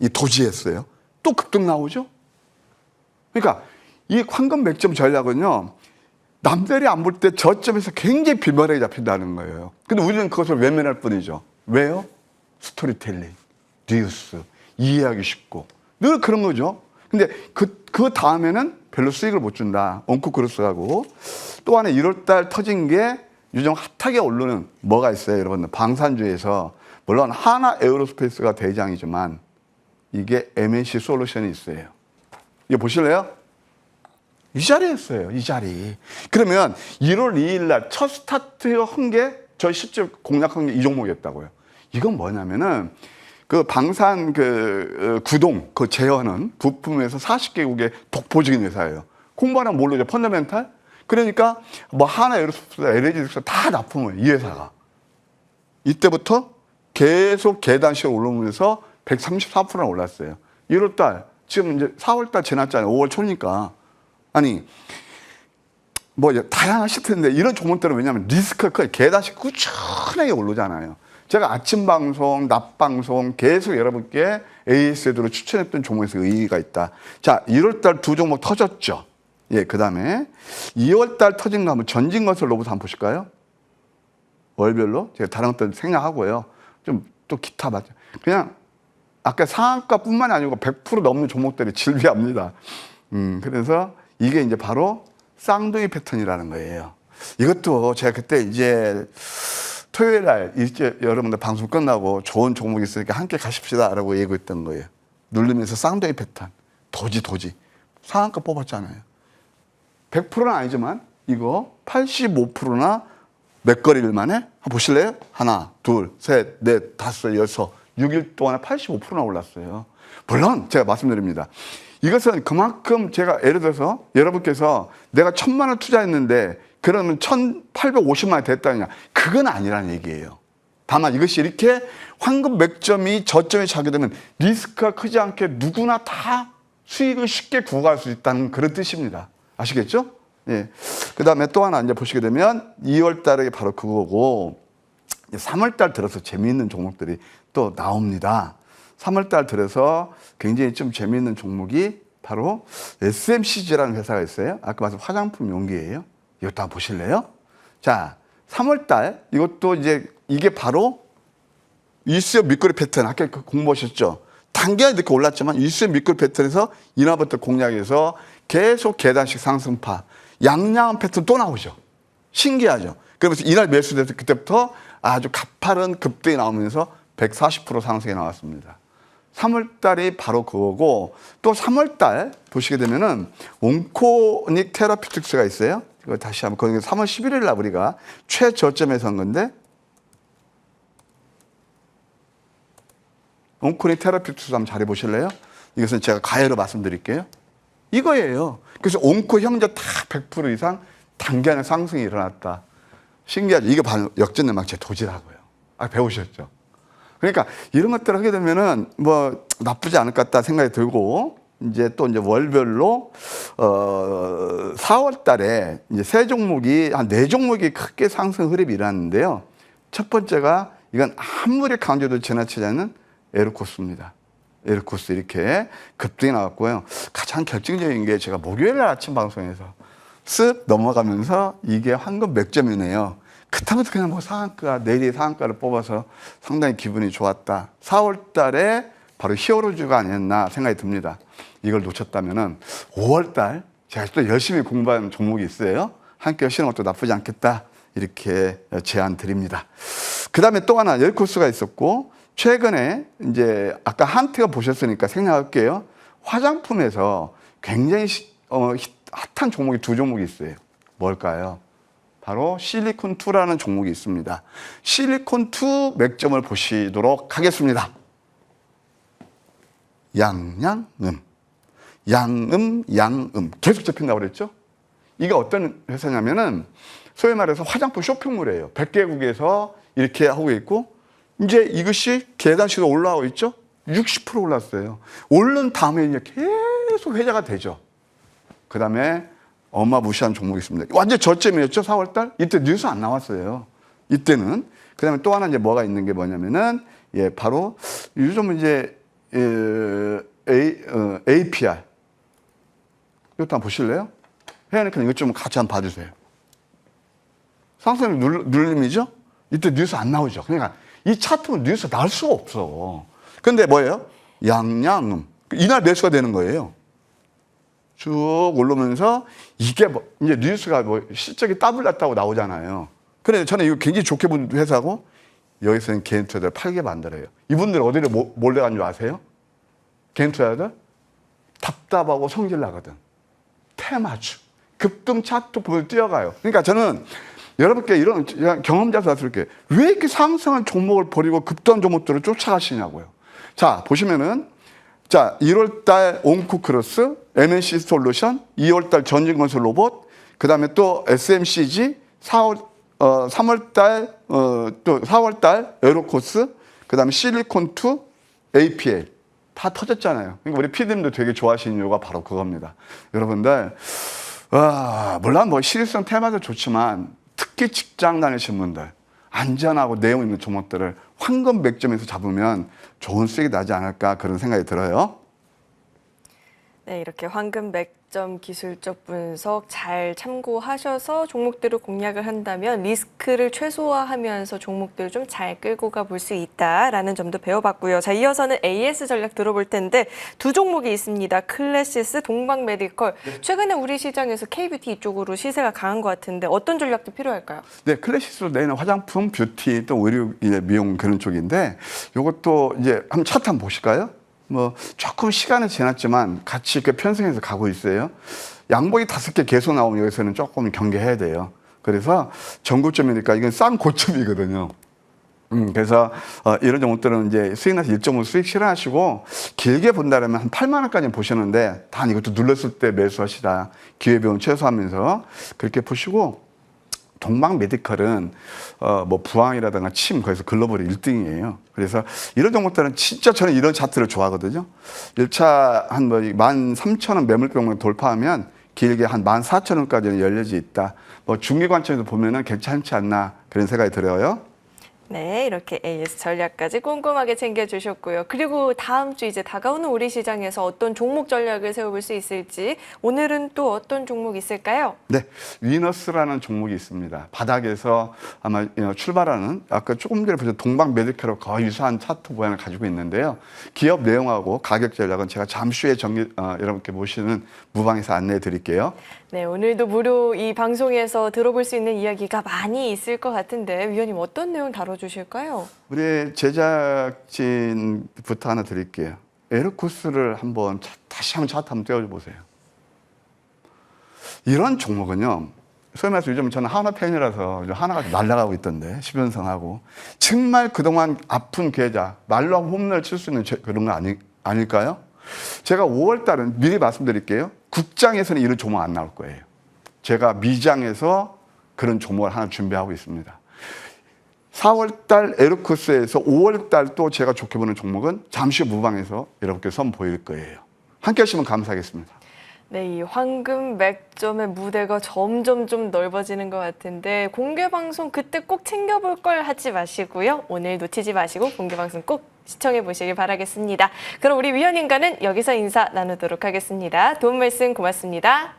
이 도지했어요. 또 급등 나오죠. 그러니까 이 황금 맥점 전략은요. 남들이 안 볼 때 저점에서 굉장히 비밀하게 잡힌다는 거예요. 근데 우리는 그것을 외면할 뿐이죠. 왜요? 스토리텔링, 뉴스, 이해하기 쉽고 늘 그런 거죠. 근데 그 다음에는 별로 수익을 못 준다. 옹쿠크로스하고 또 하나 1월달 터진 게 유정 핫하게 오르는 뭐가 있어요, 여러분들? 방산주에서 물론 하나 에어로스페이스가 대장이지만 이게 MNC 솔루션이 있어요. 이거 보실래요? 이 자리였어요, 이 자리. 그러면 1월 2일 날 첫 스타트 한 게 저희 실제 공략한 게 이 종목이었다고요. 이건 뭐냐면은 그 방산 구동 그 제어하는 부품에서 40개국의 독보적인 회사예요. 공부하는 모르죠. 펀더멘탈. 그러니까 뭐 하나 에어로스페이스, LG 다 납품을 이 회사가. 이때부터 계속 계단식으로 올라오면서 134%나 올랐어요. 1월달 지금 이제 4월달 지났잖아요. 5월 초니까. 아니 뭐 다양하실 텐데 이런 종목들은 왜냐하면 리스크가 커요. 계단식 꾸준하게 오르잖아요. 제가 아침 방송, 낮 방송 계속 여러분께 AS에도 추천했던 종목에서 의의가 있다. 자, 1월달 두 종목 터졌죠. 예, 그 다음에 2월달 터진 거 한번 전진건설 로봇 한번 보실까요? 월별로 제가 다른 것들 생략하고요. 좀 또 기타 맞죠. 그냥 아까 상한가뿐만이 아니고 100% 넘는 종목들이 질비합니다. 그래서 이게 이제 바로 쌍둥이 패턴이라는 거예요. 이것도 제가 그때 이제 토요일 날 이제 여러분들 방송 끝나고 좋은 종목 있으니까 함께 가십시다라고 얘기했던 거예요. 누르면서 쌍둥이 패턴, 도지 상한가 뽑았잖아요. 100%는 아니지만 이거 85%나 몇 거리를 만에 한번 보실래요? 하나, 둘, 셋, 넷, 다섯, 여섯, 6일 동안에 85%나 올랐어요. 물론 제가 말씀드립니다. 이것은 그만큼 제가 예를 들어서 여러분께서 내가 1,000만 원 투자했는데 그러면 1,850만 원이 됐다느냐. 그건 아니라는 얘기예요. 다만 이것이 이렇게 황금 맥점이 저점에 차게 되면 리스크가 크지 않게 누구나 다 수익을 쉽게 구할 수 있다는 그런 뜻입니다. 아시겠죠? 예. 그 다음에 또 하나 이제 보시게 되면 2월 달에 바로 그거고 3월 달 들어서 재미있는 종목들이 또 나옵니다. 3월 달 들어서 굉장히 좀 재미있는 종목이 바로 SMCG라는 회사가 있어요. 아까 말씀 화장품 용기예요. 이것도 한번 보실래요? 자, 3월 달 이것도 이제 이게 바로 일수의 밑거리 패턴 아까 공부하셨죠? 단계가 이렇게 올랐지만 일수의 밑거리 패턴에서 이날부터 공략해서 계속 계단식 상승파 양양한 패턴 또 나오죠. 신기하죠. 그러면서 이날 매수돼서 그때부터 아주 가파른 급등이 나오면서 140% 상승이 나왔습니다. 3월 달이 바로 그거고 또 3월 달 보시게 되면은 온코닉 테라피틱스가 있어요. 이거 다시 한번 거기 3월 11일 날 우리가 최저점에서 한 건데 온코닉 테라피틱스 한번 잘 해보실래요? 이것은 제가 가해로 말씀드릴게요. 이거예요. 그래서 온코 형제 다 100% 이상 단기간에 상승이 일어났다. 신기하죠. 이게 바로 역전내막제 도지라고요. 배우셨죠? 그러니까 이런 것들을 하게 되면은 뭐 나쁘지 않을 것 같다 생각이 들고 이제 또 이제 월별로 4월 달에 이제 세 종목이 한 네 종목이 크게 상승 흐름이 일어났는데요. 첫 번째가 이건 아무리 강조도 지나치지 않는 에르코스입니다. 에르코스 이렇게 급등이 나왔고요. 가장 결정적인 게 제가 목요일 날 아침 방송에서 쓱 넘어가면서 이게 황금 맥점이네요. 그렇다면 그냥 뭐 상한가, 내일의 상한가를 뽑아서 상당히 기분이 좋았다. 4월 달에 바로 히어로즈가 아니었나 생각이 듭니다. 이걸 놓쳤다면은 5월 달 제가 또 열심히 공부한 종목이 있어요. 함께 하시는 것도 나쁘지 않겠다. 이렇게 제안 드립니다. 그 다음에 또 하나 열코스가 있었고 최근에 이제 아까 한트가 보셨으니까 생략할게요. 화장품에서 굉장히 핫한 종목이 두 종목이 있어요. 뭘까요? 바로 실리콘2라는 종목이 있습니다. 실리콘2 맥점을 보시도록 하겠습니다. 양양음. 양음. 계속 접힌다고 그랬죠? 이게 어떤 회사냐면은 소위 말해서 화장품 쇼핑몰이에요. 100개국에서 이렇게 하고 있고 이제 이것이 계단식으로 올라오고 있죠? 60% 올랐어요. 오른 다음에 이제 계속 회자가 되죠. 그 다음에 어마무시한 종목이 있습니다. 완전 저점이었죠, 4월달? 이때 뉴스 안 나왔어요. 이때는. 그 다음에 또 하나 이제 뭐가 있는 게 뭐냐면은, 예, 바로 요즘 이제, APR. 이것도 한번 보실래요? 회원님 이것 좀 같이 한번 봐주세요. 상승 눌림이죠? 이때 뉴스 안 나오죠. 그러니까 이 차트는 뉴스 나올 수가 없어. 근데 뭐예요? 양양음. 이날 매수가 되는 거예요. 쭉 올라오면서 이게 뭐 이제 뉴스가 뭐 실적이 더블 났다고 나오잖아요. 그런데 저는 이거 굉장히 좋게 본 회사고 여기서는 개인 투자자들 팔게 만들어요. 이분들 어디를 몰래 간 줄 아세요? 개인 투자자들 답답하고 성질 나거든. 테마주 급등 차트 보면 뛰어가요. 그러니까 저는 여러분께 이런 경험자서 말씀드릴게요. 왜 이렇게 상승한 종목을 버리고 급등한 종목들을 쫓아가시냐고요. 자 보시면은 자, 1월달 온코크로스, MNC 솔루션, 2월달 전진건설 로봇, 그 다음에 또 SMCG, 3월달, 또 4월달 에로코스, 그 다음에 실리콘2, APL. 다 터졌잖아요. 그러니까 우리 PD님도 되게 좋아하시는 이유가 바로 그겁니다. 여러분들, 물론 뭐 실효성 테마도 좋지만 특히 직장 다니시는 분들, 안전하고 내용 있는 종목들을 황금 맥점에서 잡으면 좋은 수익이 나지 않을까 그런 생각이 들어요. 네, 이렇게 황금 맥점 기술적 분석 잘 참고하셔서 종목들을 공략을 한다면 리스크를 최소화하면서 종목들을 좀 잘 끌고 가볼 수 있다라는 점도 배워봤고요. 자, 이어서는 AS 전략 들어볼 텐데 두 종목이 있습니다. 클래시스, 동방메디컬. 최근에 우리 시장에서 K뷰티 이쪽으로 시세가 강한 것 같은데 어떤 전략도 필요할까요? 네, 클래시스로 내는 화장품, 뷰티, 또 의류, 미용 그런 쪽인데 이것도 이제 한번 차트 한번 보실까요? 뭐 조금 시간은 지났지만 같이 이렇게 편승해서 가고 있어요. 양봉이 5개 계속 나오면 여기서는 조금 경계해야 돼요. 그래서 전고점이니까 이건 싼 고점이거든요. 그래서 이런 종목들은 이제 수익 나서 1.5 수익 실현하시고 길게 본다면 한 8만 원까지 보시는데 단 이것도 눌렀을 때 매수하시다. 기회비용 최소화하면서 그렇게 보시고 동방 메디컬은 뭐 부항이라든가 침 거기서 글로벌 1등이에요. 그래서 이런 종목들은 진짜 저는 이런 차트를 좋아하거든요. 1차 한 뭐 13,000원 매물병만 돌파하면 길게 한 14,000원까지는 열려져 있다. 뭐 중기 관점에서 보면은 괜찮지 않나 그런 생각이 들어요. 네, 이렇게 AS 전략까지 꼼꼼하게 챙겨주셨고요. 그리고 다음 주 이제 다가오는 우리 시장에서 어떤 종목 전략을 세워볼 수 있을지 오늘은 또 어떤 종목 있을까요? 네, 위너스라는 종목이 있습니다. 바닥에서 아마 출발하는 아까 조금 전에 보셨 동방 메디컬하고 거의 유사한 차트 모양을 가지고 있는데요. 기업 내용하고 가격 전략은 제가 잠시 후에 여러분께 모시는 무방에서 안내해 드릴게요. 네, 오늘도 무료 이 방송에서 들어볼 수 있는 이야기가 많이 있을 것 같은데 위원님 어떤 내용 다뤄주실까요? 우리 제작진부터 하나 드릴게요. 에르쿠스를 다시 한번 차트 한번 떼어 보세요. 이런 종목은요. 소위 말해서 요즘 저는 한화 팬이라서 하나가 날아가고 있던데 10연승하고 정말 그동안 아픈 계좌 말로 홈런을 칠 수 있는 그런 거 아닐까요? 제가 5월 달은 미리 말씀드릴게요. 국장에서는 이런 종목 안 나올 거예요. 제가 미장에서 그런 종목을 하나 준비하고 있습니다. 4월 달 에르쿠스에서 5월 달 또 제가 좋게 보는 종목은 잠시 후 무방에서 여러분께 선보일 거예요. 함께 하시면 감사하겠습니다. 네, 이 황금 맥점의 무대가 점점 좀 넓어지는 것 같은데 공개 방송 그때 꼭 챙겨볼 걸 하지 마시고요. 오늘 놓치지 마시고 공개 방송 꼭 시청해 보시길 바라겠습니다. 그럼 우리 위원님과는 여기서 인사 나누도록 하겠습니다. 도움 말씀 고맙습니다.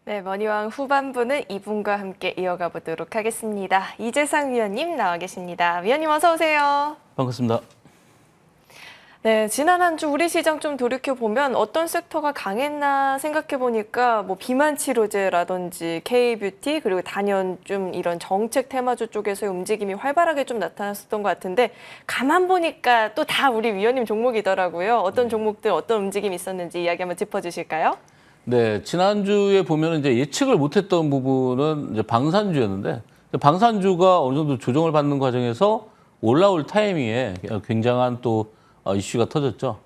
네, 머니왕 후반부는 이분과 함께 이어가 보도록 하겠습니다. 이재상 위원님 나와 계십니다. 위원님 어서 오세요. 반갑습니다. 네, 지난 한 주 우리 시장 좀 돌이켜보면 어떤 섹터가 강했나 생각해보니까 뭐 비만 치료제라든지 K뷰티 그리고 단연 좀 이런 정책 테마주 쪽에서의 움직임이 활발하게 좀 나타났었던 것 같은데 가만 보니까 또 다 우리 위원님 종목이더라고요. 어떤 종목들 어떤 움직임이 있었는지 이야기 한번 짚어주실까요? 네, 지난주에 보면 이제 예측을 못했던 부분은 이제 방산주였는데 방산주가 어느 정도 조정을 받는 과정에서 올라올 타이밍에 굉장한 또 이슈가 터졌죠.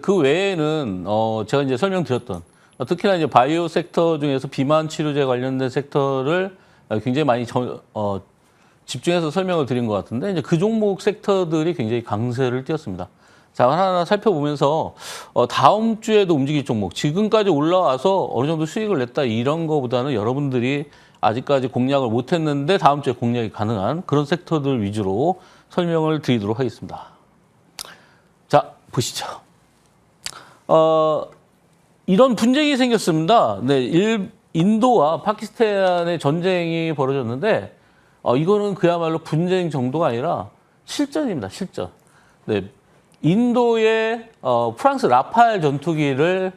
그 외에는 제가 이제 설명드렸던 특히나 이제 바이오 섹터 중에서 비만 치료제 관련된 섹터를 굉장히 많이 집중해서 설명을 드린 것 같은데 이제 그 종목 섹터들이 굉장히 강세를 띄었습니다. 자, 하나하나 살펴보면서 다음 주에도 움직일 종목, 지금까지 올라와서 어느 정도 수익을 냈다 이런 거보다는 여러분들이 아직까지 공략을 못했는데 다음 주에 공략이 가능한 그런 섹터들 위주로 설명을 드리도록 하겠습니다. 자, 보시죠. 이런 분쟁이 생겼습니다. 네, 인도와 파키스탄의 전쟁이 벌어졌는데 이거는 그야말로 분쟁 정도가 아니라 실전입니다. 실전. 네, 인도의 프랑스 라팔 전투기를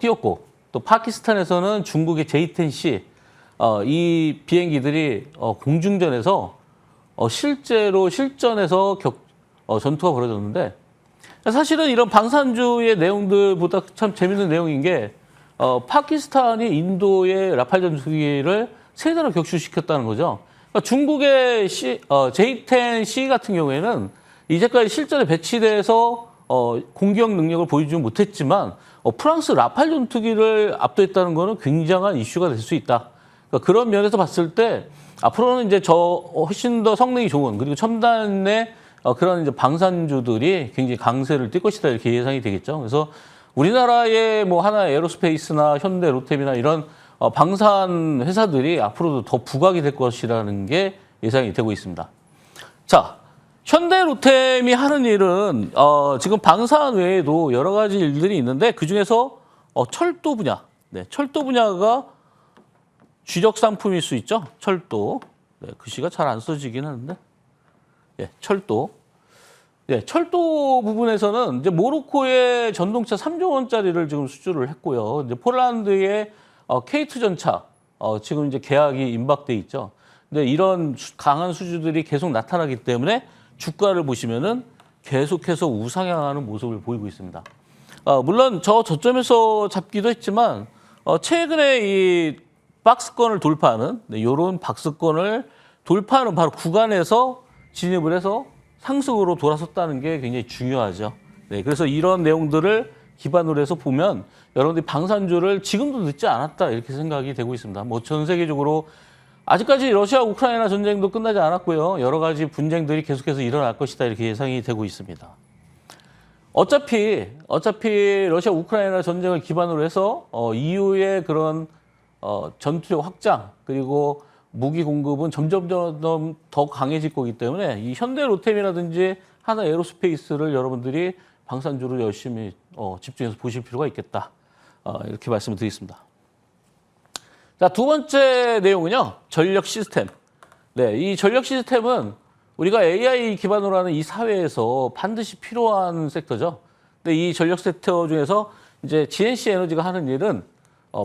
띄웠고 또 파키스탄에서는 중국의 J-10C 이 비행기들이 공중전에서 실제로 실전에서 전투가 벌어졌는데 사실은 이런 방산주의 내용들보다 참 재밌는 내용인 게 파키스탄이 인도의 라팔 전투기를 세 대로 격추시켰다는 거죠. 그러니까 중국의 J-10C 같은 경우에는 이제까지 실전에 배치돼서 공격 능력을 보여주지 못했지만 프랑스 라팔 전투기를 압도했다는 것은 굉장한 이슈가 될 수 있다. 그러니까 그런 면에서 봤을 때 앞으로는 이제 훨씬 더 성능이 좋은 그리고 첨단의 그런 이제 방산주들이 굉장히 강세를 띨 것이다 이렇게 예상이 되겠죠. 그래서 우리나라의 뭐 하나 에어로스페이스나 현대, 로템이나 이런 방산 회사들이 앞으로도 더 부각이 될 것이라는 게 예상이 되고 있습니다. 자, 현대 로템이 하는 일은 지금 방산 외에도 여러 가지 일들이 있는데 그 중에서 철도 분야, 네, 철도 분야가 주력 상품일 수 있죠. 철도, 네, 글씨가 잘 안 써지긴 하는데, 예, 철도. 예, 철도 부분에서는 이제 모로코의 전동차 3조 원짜리를 지금 수주를 했고요. 이제 폴란드의 K2 전차 지금 이제 계약이 임박돼 있죠. 근데 이런 강한 수주들이 계속 나타나기 때문에 주가를 보시면은 계속해서 우상향하는 모습을 보이고 있습니다. 물론 저점에서 잡기도 했지만 최근에 이 박스권을 돌파하는 이런 박스권을 돌파하는 바로 구간에서 진입을 해서 상승으로 돌아섰다는 게 굉장히 중요하죠. 네, 그래서 이런 내용들을 기반으로 해서 보면 여러분들이 방산주를 지금도 늦지 않았다 이렇게 생각이 되고 있습니다. 뭐 전 세계적으로 아직까지 러시아 우크라이나 전쟁도 끝나지 않았고요. 여러 가지 분쟁들이 계속해서 일어날 것이다 이렇게 예상이 되고 있습니다. 어차피 러시아 우크라이나 전쟁을 기반으로 해서 EU의 그런 전투력 확장 그리고 무기 공급은 점점 더 강해질 거기 때문에 이 현대 로템이라든지 하나 에어로스페이스를 여러분들이 방산주로 열심히 집중해서 보실 필요가 있겠다. 이렇게 말씀을 드리겠습니다. 자, 두 번째 내용은요. 전력 시스템. 네, 이 전력 시스템은 우리가 AI 기반으로 하는 이 사회에서 반드시 필요한 섹터죠. 근데 이 전력 섹터 중에서 이제 GNC 에너지가 하는 일은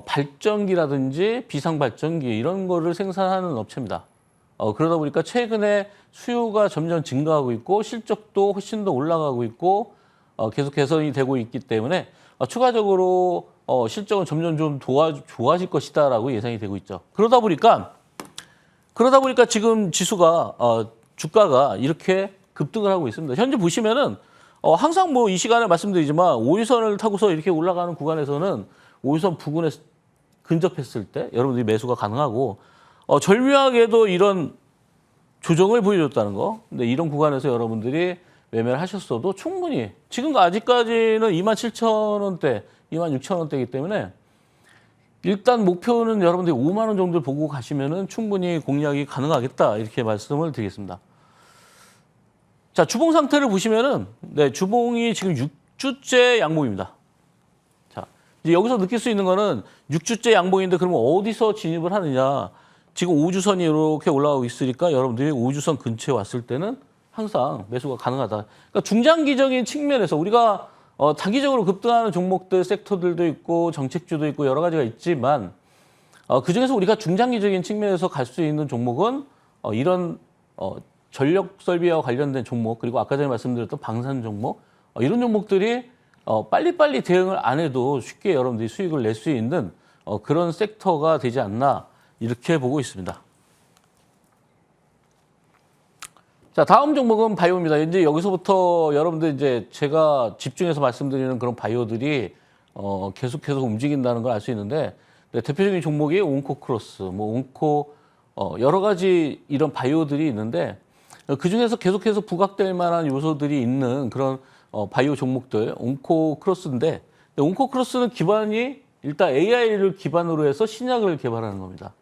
발전기라든지 비상발전기 이런 거를 생산하는 업체입니다. 그러다 보니까 최근에 수요가 점점 증가하고 있고 실적도 훨씬 더 올라가고 있고 계속 개선이 되고 있기 때문에 추가적으로 실적은 점점 좀 좋아질 것이다라고 예상이 되고 있죠. 그러다 보니까 지금 주가가 이렇게 급등을 하고 있습니다. 현재 보시면은 항상 뭐 이 시간에 말씀드리지만 5일선을 타고서 이렇게 올라가는 구간에서는 5일선 부근에 근접했을 때 여러분들이 매수가 가능하고 절묘하게도 이런 조정을 보여줬다는 거. 근데 이런 구간에서 여러분들이 매매를 하셨어도 충분히 지금 아직까지는 27,000원대, 26,000원대이기 때문에 일단 목표는 여러분들이 5만 원 정도를 보고 가시면은 충분히 공략이 가능하겠다 이렇게 말씀을 드리겠습니다. 자, 주봉 상태를 보시면은 네, 주봉이 지금 6주째 양봉입니다. 자, 이제 여기서 느낄 수 있는 거는 6주째 양봉인데 그러면 어디서 진입을 하느냐? 지금 5주선이 이렇게 올라가고 있으니까 여러분들이 5주선 근처에 왔을 때는 항상 매수가 가능하다. 그러니까 중장기적인 측면에서 우리가 단기적으로 급등하는 종목들, 섹터들도 있고 정책주도 있고 여러 가지가 있지만 그중에서 우리가 중장기적인 측면에서 갈 수 있는 종목은 이런 전력 설비와 관련된 종목 그리고 아까 전에 말씀드렸던 방산 종목 이런 종목들이 빨리빨리 대응을 안 해도 쉽게 여러분들이 수익을 낼 수 있는 그런 섹터가 되지 않나 이렇게 보고 있습니다. 자, 다음 종목은 바이오입니다. 이제 여기서부터 여러분들 이제 제가 집중해서 말씀드리는 그런 바이오들이 계속해서 움직인다는 걸 알 수 있는데 네, 대표적인 종목이 온코크로스, 여러 가지 이런 바이오들이 있는데 그 중에서 계속해서 부각될 만한 요소들이 있는 그런 바이오 종목들, 온코크로스인데 온코크로스는 기반이 일단 AI를 기반으로 해서 신약을 개발하는 겁니다.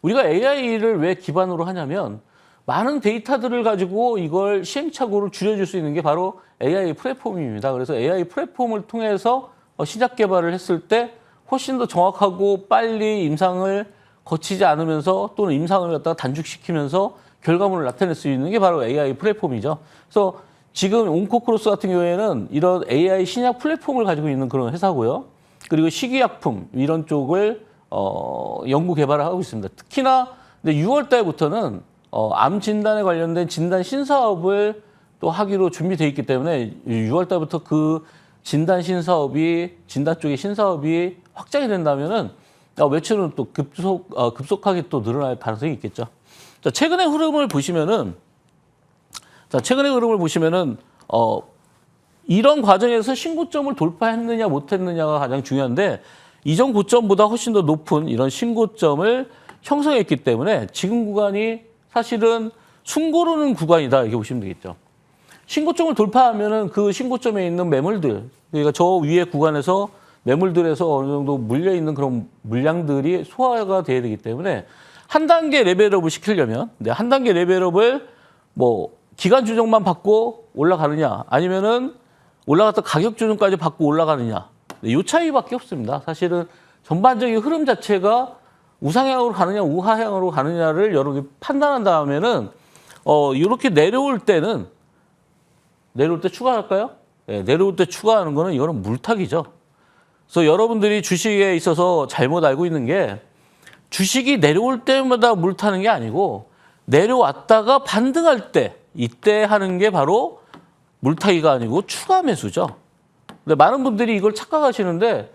우리가 AI를 왜 기반으로 하냐면 많은 데이터들을 가지고 이걸 시행착오를 줄여줄 수 있는 게 바로 AI 플랫폼입니다. 그래서 AI 플랫폼을 통해서 신약 개발을 했을 때 훨씬 더 정확하고 빨리 임상을 거치지 않으면서 또는 임상을 갖다가 단축시키면서 결과물을 나타낼 수 있는 게 바로 AI 플랫폼이죠. 그래서 지금 온코크로스 같은 경우에는 이런 AI 신약 플랫폼을 가지고 있는 그런 회사고요. 그리고 식이약품 이런 쪽을 연구 개발을 하고 있습니다. 특히나 6월 달부터는 암 진단에 관련된 진단 신사업을 또 하기로 준비되어 있기 때문에 6월 달부터 그 진단 쪽의 신사업이 확장이 된다면은 매출은 또 급속하게 또 늘어날 가능성이 있겠죠. 자, 최근의 흐름을 보시면은 이런 과정에서 신고점을 돌파했느냐 못했느냐가 가장 중요한데 이전 고점보다 훨씬 더 높은 이런 신고점을 형성했기 때문에 지금 구간이 사실은 숨고르는 구간이다 이렇게 보시면 되겠죠. 신고점을 돌파하면은 그 신고점에 있는 매물들, 그러니까 저 위에 구간에서 매물들에서 어느 정도 물려 있는 그런 물량들이 소화가 돼야 되기 때문에 한 단계 레벨업을 시키려면, 한 단계 레벨업을 뭐 기간 조정만 받고 올라가느냐, 아니면은 올라갔다 가격 조정까지 받고 올라가느냐, 이 차이밖에 없습니다. 사실은 전반적인 흐름 자체가 우상향으로 가느냐, 우하향으로 가느냐를 여러분이 판단한 다음에는 이렇게 내려올 때 추가할까요? 네, 내려올 때 추가하는 거는 이거는 물타기죠. 그래서 여러분들이 주식에 있어서 잘못 알고 있는 게 주식이 내려올 때마다 물타는 게 아니고 내려왔다가 반등할 때 이때 하는 게 바로 물타기가 아니고 추가 매수죠. 근데 많은 분들이 이걸 착각하시는데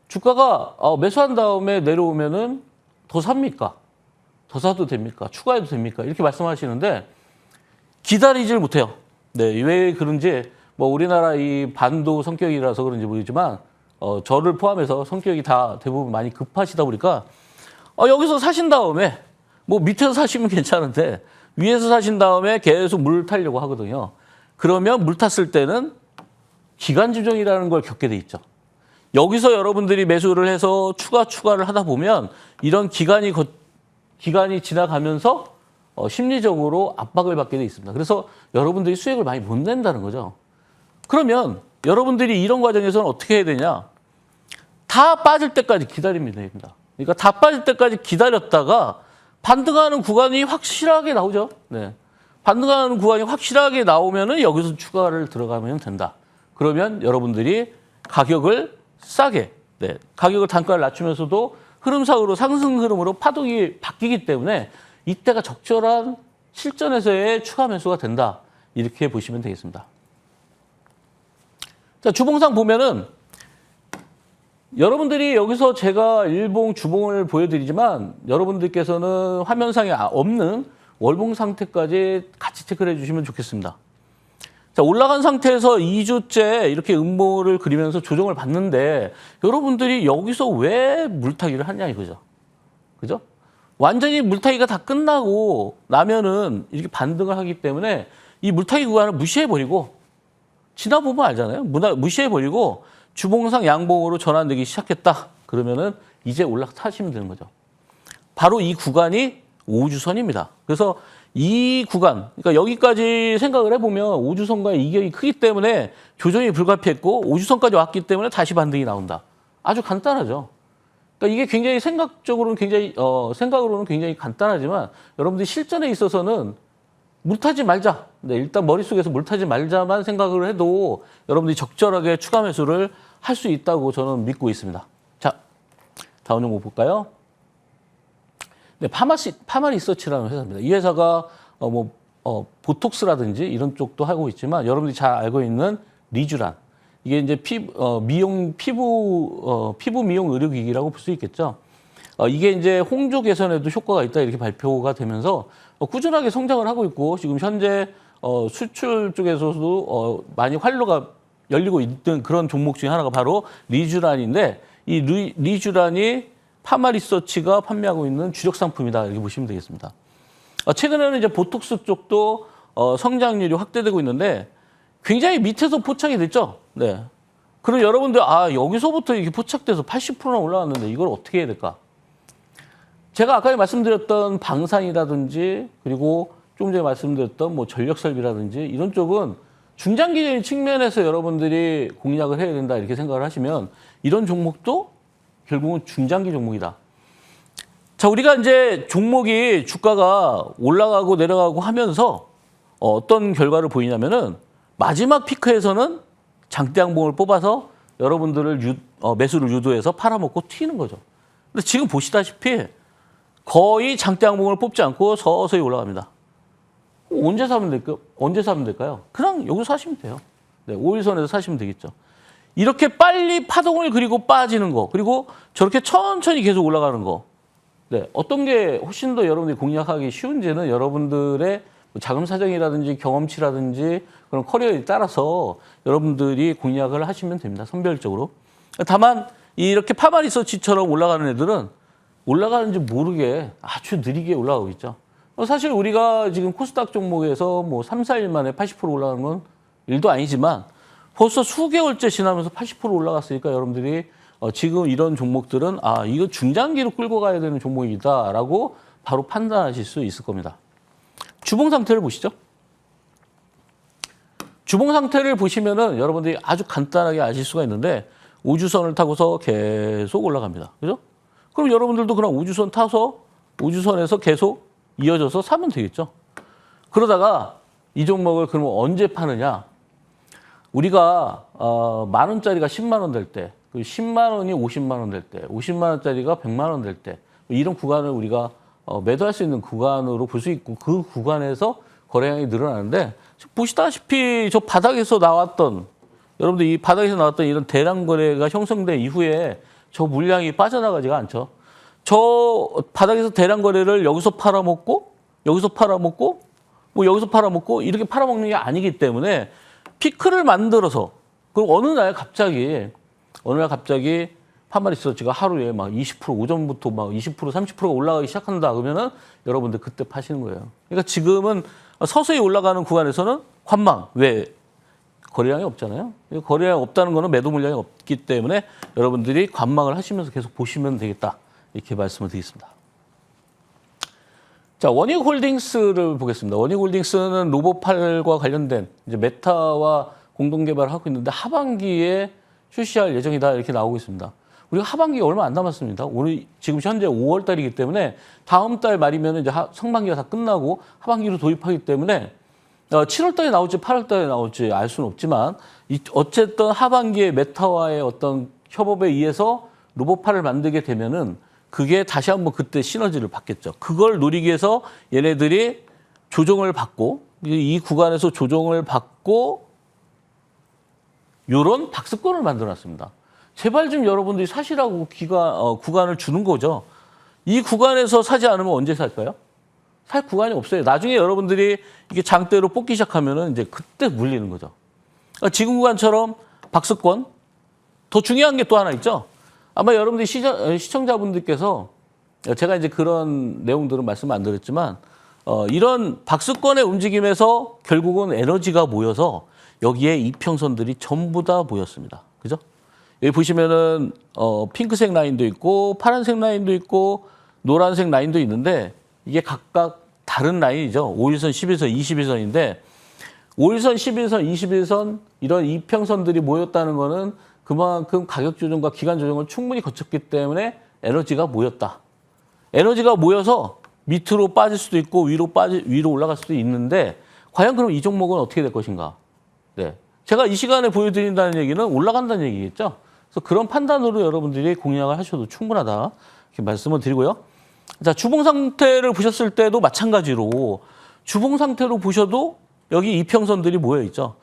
주가가 매수한 다음에 내려오면은 더 삽니까? 더 사도 됩니까? 추가해도 됩니까? 이렇게 말씀하시는데 기다리질 못해요. 네, 왜 그런지 뭐 우리나라 이 반도 성격이라서 그런지 모르지만 저를 포함해서 성격이 다 대부분 많이 급하시다 보니까 여기서 사신 다음에 뭐 밑에서 사시면 괜찮은데 위에서 사신 다음에 계속 물 타려고 하거든요. 그러면 물 탔을 때는 기간 조정이라는 걸 겪게 돼 있죠. 여기서 여러분들이 매수를 해서 추가를 하다 보면 이런 기간이 지나가면서 심리적으로 압박을 받게 돼 있습니다. 그래서 여러분들이 수익을 많이 못 낸다는 거죠. 그러면 여러분들이 이런 과정에서는 어떻게 해야 되냐? 다 빠질 때까지 기다리면 됩니다. 그러니까 다 빠질 때까지 기다렸다가 반등하는 구간이 확실하게 나오죠. 네. 반등하는 구간이 확실하게 나오면은 여기서 추가를 들어가면 된다. 그러면 여러분들이 가격을 싸게, 가격을 단가를 낮추면서도 흐름상으로 상승 흐름으로 파동이 바뀌기 때문에 이때가 적절한 실전에서의 추가 매수가 된다. 이렇게 보시면 되겠습니다. 자, 주봉상 보면은 여러분들이 여기서 제가 일봉, 주봉을 보여드리지만 여러분들께서는 화면상에 없는 월봉 상태까지 같이 체크를 해주시면 좋겠습니다. 자, 올라간 상태에서 2주째 이렇게 음모를 그리면서 조정을 받는데 여러분들이 여기서 왜 물타기를 하냐 이거죠. 그죠? 완전히 물타기가 다 끝나고 나면은 이렇게 반등을 하기 때문에 이 물타기 구간을 무시해버리고 지나보면 알잖아요. 무시해버리고 주봉상 양봉으로 전환되기 시작했다. 그러면은 이제 올라타시면 되는 거죠. 바로 이 구간이 5주선입니다. 그래서 이 구간, 그러니까 여기까지 생각을 해보면 5주선과의 이격이 크기 때문에 조정이 불가피했고 5주선까지 왔기 때문에 다시 반등이 나온다. 아주 간단하죠. 그러니까 이게 굉장히 생각으로는 굉장히 간단하지만 여러분들이 실전에 있어서는 물타지 말자. 네, 일단 머릿속에서 물타지 말자만 생각을 해도 여러분들이 적절하게 추가 매수를 할 수 있다고 저는 믿고 있습니다. 자, 다음 종목 볼까요? 네, 파마리서치라는 회사입니다. 이 회사가 보톡스라든지 이런 쪽도 하고 있지만 여러분들이 잘 알고 있는 리쥬란. 이게 이제 피부 미용 의료기기라고 볼 수 있겠죠. 이게 이제 홍조 개선에도 효과가 있다 이렇게 발표가 되면서 꾸준하게 성장을 하고 있고 지금 현재 수출 쪽에서도 많이 활로가 열리고 있는 그런 종목 중에 하나가 바로 리쥬란인데 이 리쥬란이 파마리서치가 판매하고 있는 주력 상품이다 이렇게 보시면 되겠습니다. 최근에는 이제 보톡스 쪽도 성장률이 확대되고 있는데 굉장히 밑에서 포착이 됐죠. 네. 그럼 여러분들 여기서부터 이렇게 포착돼서 80%나 올라왔는데 이걸 어떻게 해야 될까? 제가 아까 말씀드렸던 방산이라든지 그리고 조금 전에 말씀드렸던 뭐 전력 설비라든지 이런 쪽은 중장기적인 측면에서 여러분들이 공략을 해야 된다 이렇게 생각을 하시면 이런 종목도 결국은 중장기 종목이다. 자, 우리가 이제 종목이 주가가 올라가고 내려가고 하면서 어떤 결과를 보이냐면은 마지막 피크에서는 장대 양봉을 뽑아서 여러분들을 매수를 유도해서 팔아먹고 튀는 거죠. 근데 지금 보시다시피 거의 장대 양봉을 뽑지 않고 서서히 올라갑니다. 언제 사면 될까요? 그냥 여기서 사시면 돼요. 네, 5일선에서 사시면 되겠죠. 이렇게 빨리 파동을 그리고 빠지는 거, 그리고 저렇게 천천히 계속 올라가는 거. 네, 어떤 게 훨씬 더 여러분들이 공략하기 쉬운지는 여러분들의 자금 사정이라든지 경험치라든지 그런 커리어에 따라서 여러분들이 공략을 하시면 됩니다. 선별적으로. 다만 이렇게 파마리서치처럼 올라가는 애들은 올라가는지 모르게 아주 느리게 올라가고 있죠. 사실 우리가 지금 코스닥 종목에서 뭐 3, 4일 만에 80% 올라가는 건 일도 아니지만 벌써 수개월째 지나면서 80% 올라갔으니까 여러분들이 지금 이런 종목들은 이거 중장기로 끌고 가야 되는 종목이다라고 바로 판단하실 수 있을 겁니다. 주봉 상태를 보시죠. 주봉 상태를 보시면은 여러분들이 아주 간단하게 아실 수가 있는데 우주선을 타고서 계속 올라갑니다. 그죠? 그럼 여러분들도 그냥 우주선 타서 우주선에서 계속 이어져서 사면 되겠죠. 그러다가 이 종목을 그러면 언제 파느냐? 우리가 만 원짜리가 10만 원 될 때, 10만 원이 50만 원 될 때, 50만 원짜리가 100만 원 될 때 이런 구간을 우리가 매도할 수 있는 구간으로 볼 수 있고 그 구간에서 거래량이 늘어나는데 보시다시피 저 바닥에서 나왔던 여러분들 이 바닥에서 나왔던 이런 대량 거래가 형성된 이후에 저 물량이 빠져나가지가 않죠. 저 바닥에서 대량 거래를 여기서 팔아먹고 여기서 팔아먹고 뭐 여기서 팔아먹고 이렇게 팔아먹는 게 아니기 때문에 피크를 만들어서 그리고 어느 날 갑자기 파마리서치가 하루에 막 20% 오전부터 막 20% 30%가 올라가기 시작한다 그러면은 여러분들 그때 파시는 거예요. 그러니까 지금은 서서히 올라가는 구간에서는 관망. 왜? 거래량이 없잖아요. 거래량이 없다는 거는 매도 물량이 없기 때문에 여러분들이 관망을 하시면서 계속 보시면 되겠다. 이렇게 말씀을 드리겠습니다. 자, 원익홀딩스를 보겠습니다. 원익홀딩스는 로봇팔과 관련된 이제 메타와 공동 개발을 하고 있는데 하반기에 출시할 예정이다 이렇게 나오고 있습니다. 우리가 하반기가 얼마 안 남았습니다. 오늘 지금 현재 5월 달이기 때문에 다음 달 말이면 이제 상반기가 다 끝나고 하반기로 도입하기 때문에 7월 달에 나올지 8월 달에 나올지 알 수는 없지만 어쨌든 하반기에 메타와의 어떤 협업에 의해서 로봇팔을 만들게 되면은 그게 다시 한번 그때 시너지를 받겠죠. 그걸 노리기 위해서 얘네들이 조정을 받고 이 구간에서 조정을 받고 요런 박스권을 만들어놨습니다. 제발 좀 여러분들이 사시라고 구간을 주는 거죠. 이 구간에서 사지 않으면 언제 살까요? 살 구간이 없어요. 나중에 여러분들이 이게 장대로 뽑기 시작하면은 이제 그때 물리는 거죠. 그러니까 지금 구간처럼 박스권 더 중요한 게 또 하나 있죠. 아마 여러분들이 시청자분들께서 제가 이제 그런 내용들은 말씀 안 드렸지만 이런 박스권의 움직임에서 결국은 에너지가 모여서 여기에 이평선들이 전부 다 모였습니다. 그죠? 여기 보시면은 핑크색 라인도 있고 파란색 라인도 있고 노란색 라인도 있는데 이게 각각 다른 라인이죠. 5일선, 11선, 21선인데 5일선, 11선, 21선 이런 이평선들이 모였다는 거는 그만큼 가격 조정과 기간 조정을 충분히 거쳤기 때문에 에너지가 모였다. 에너지가 모여서 밑으로 빠질 수도 있고 위로 올라갈 수도 있는데 과연 그럼 이 종목은 어떻게 될 것인가? 네. 제가 이 시간에 보여드린다는 얘기는 올라간다는 얘기겠죠. 그래서 그런 판단으로 여러분들이 공략을 하셔도 충분하다. 이렇게 말씀을 드리고요. 자, 주봉 상태를 보셨을 때도 마찬가지로 주봉 상태로 보셔도 여기 이평선들이 모여 있죠.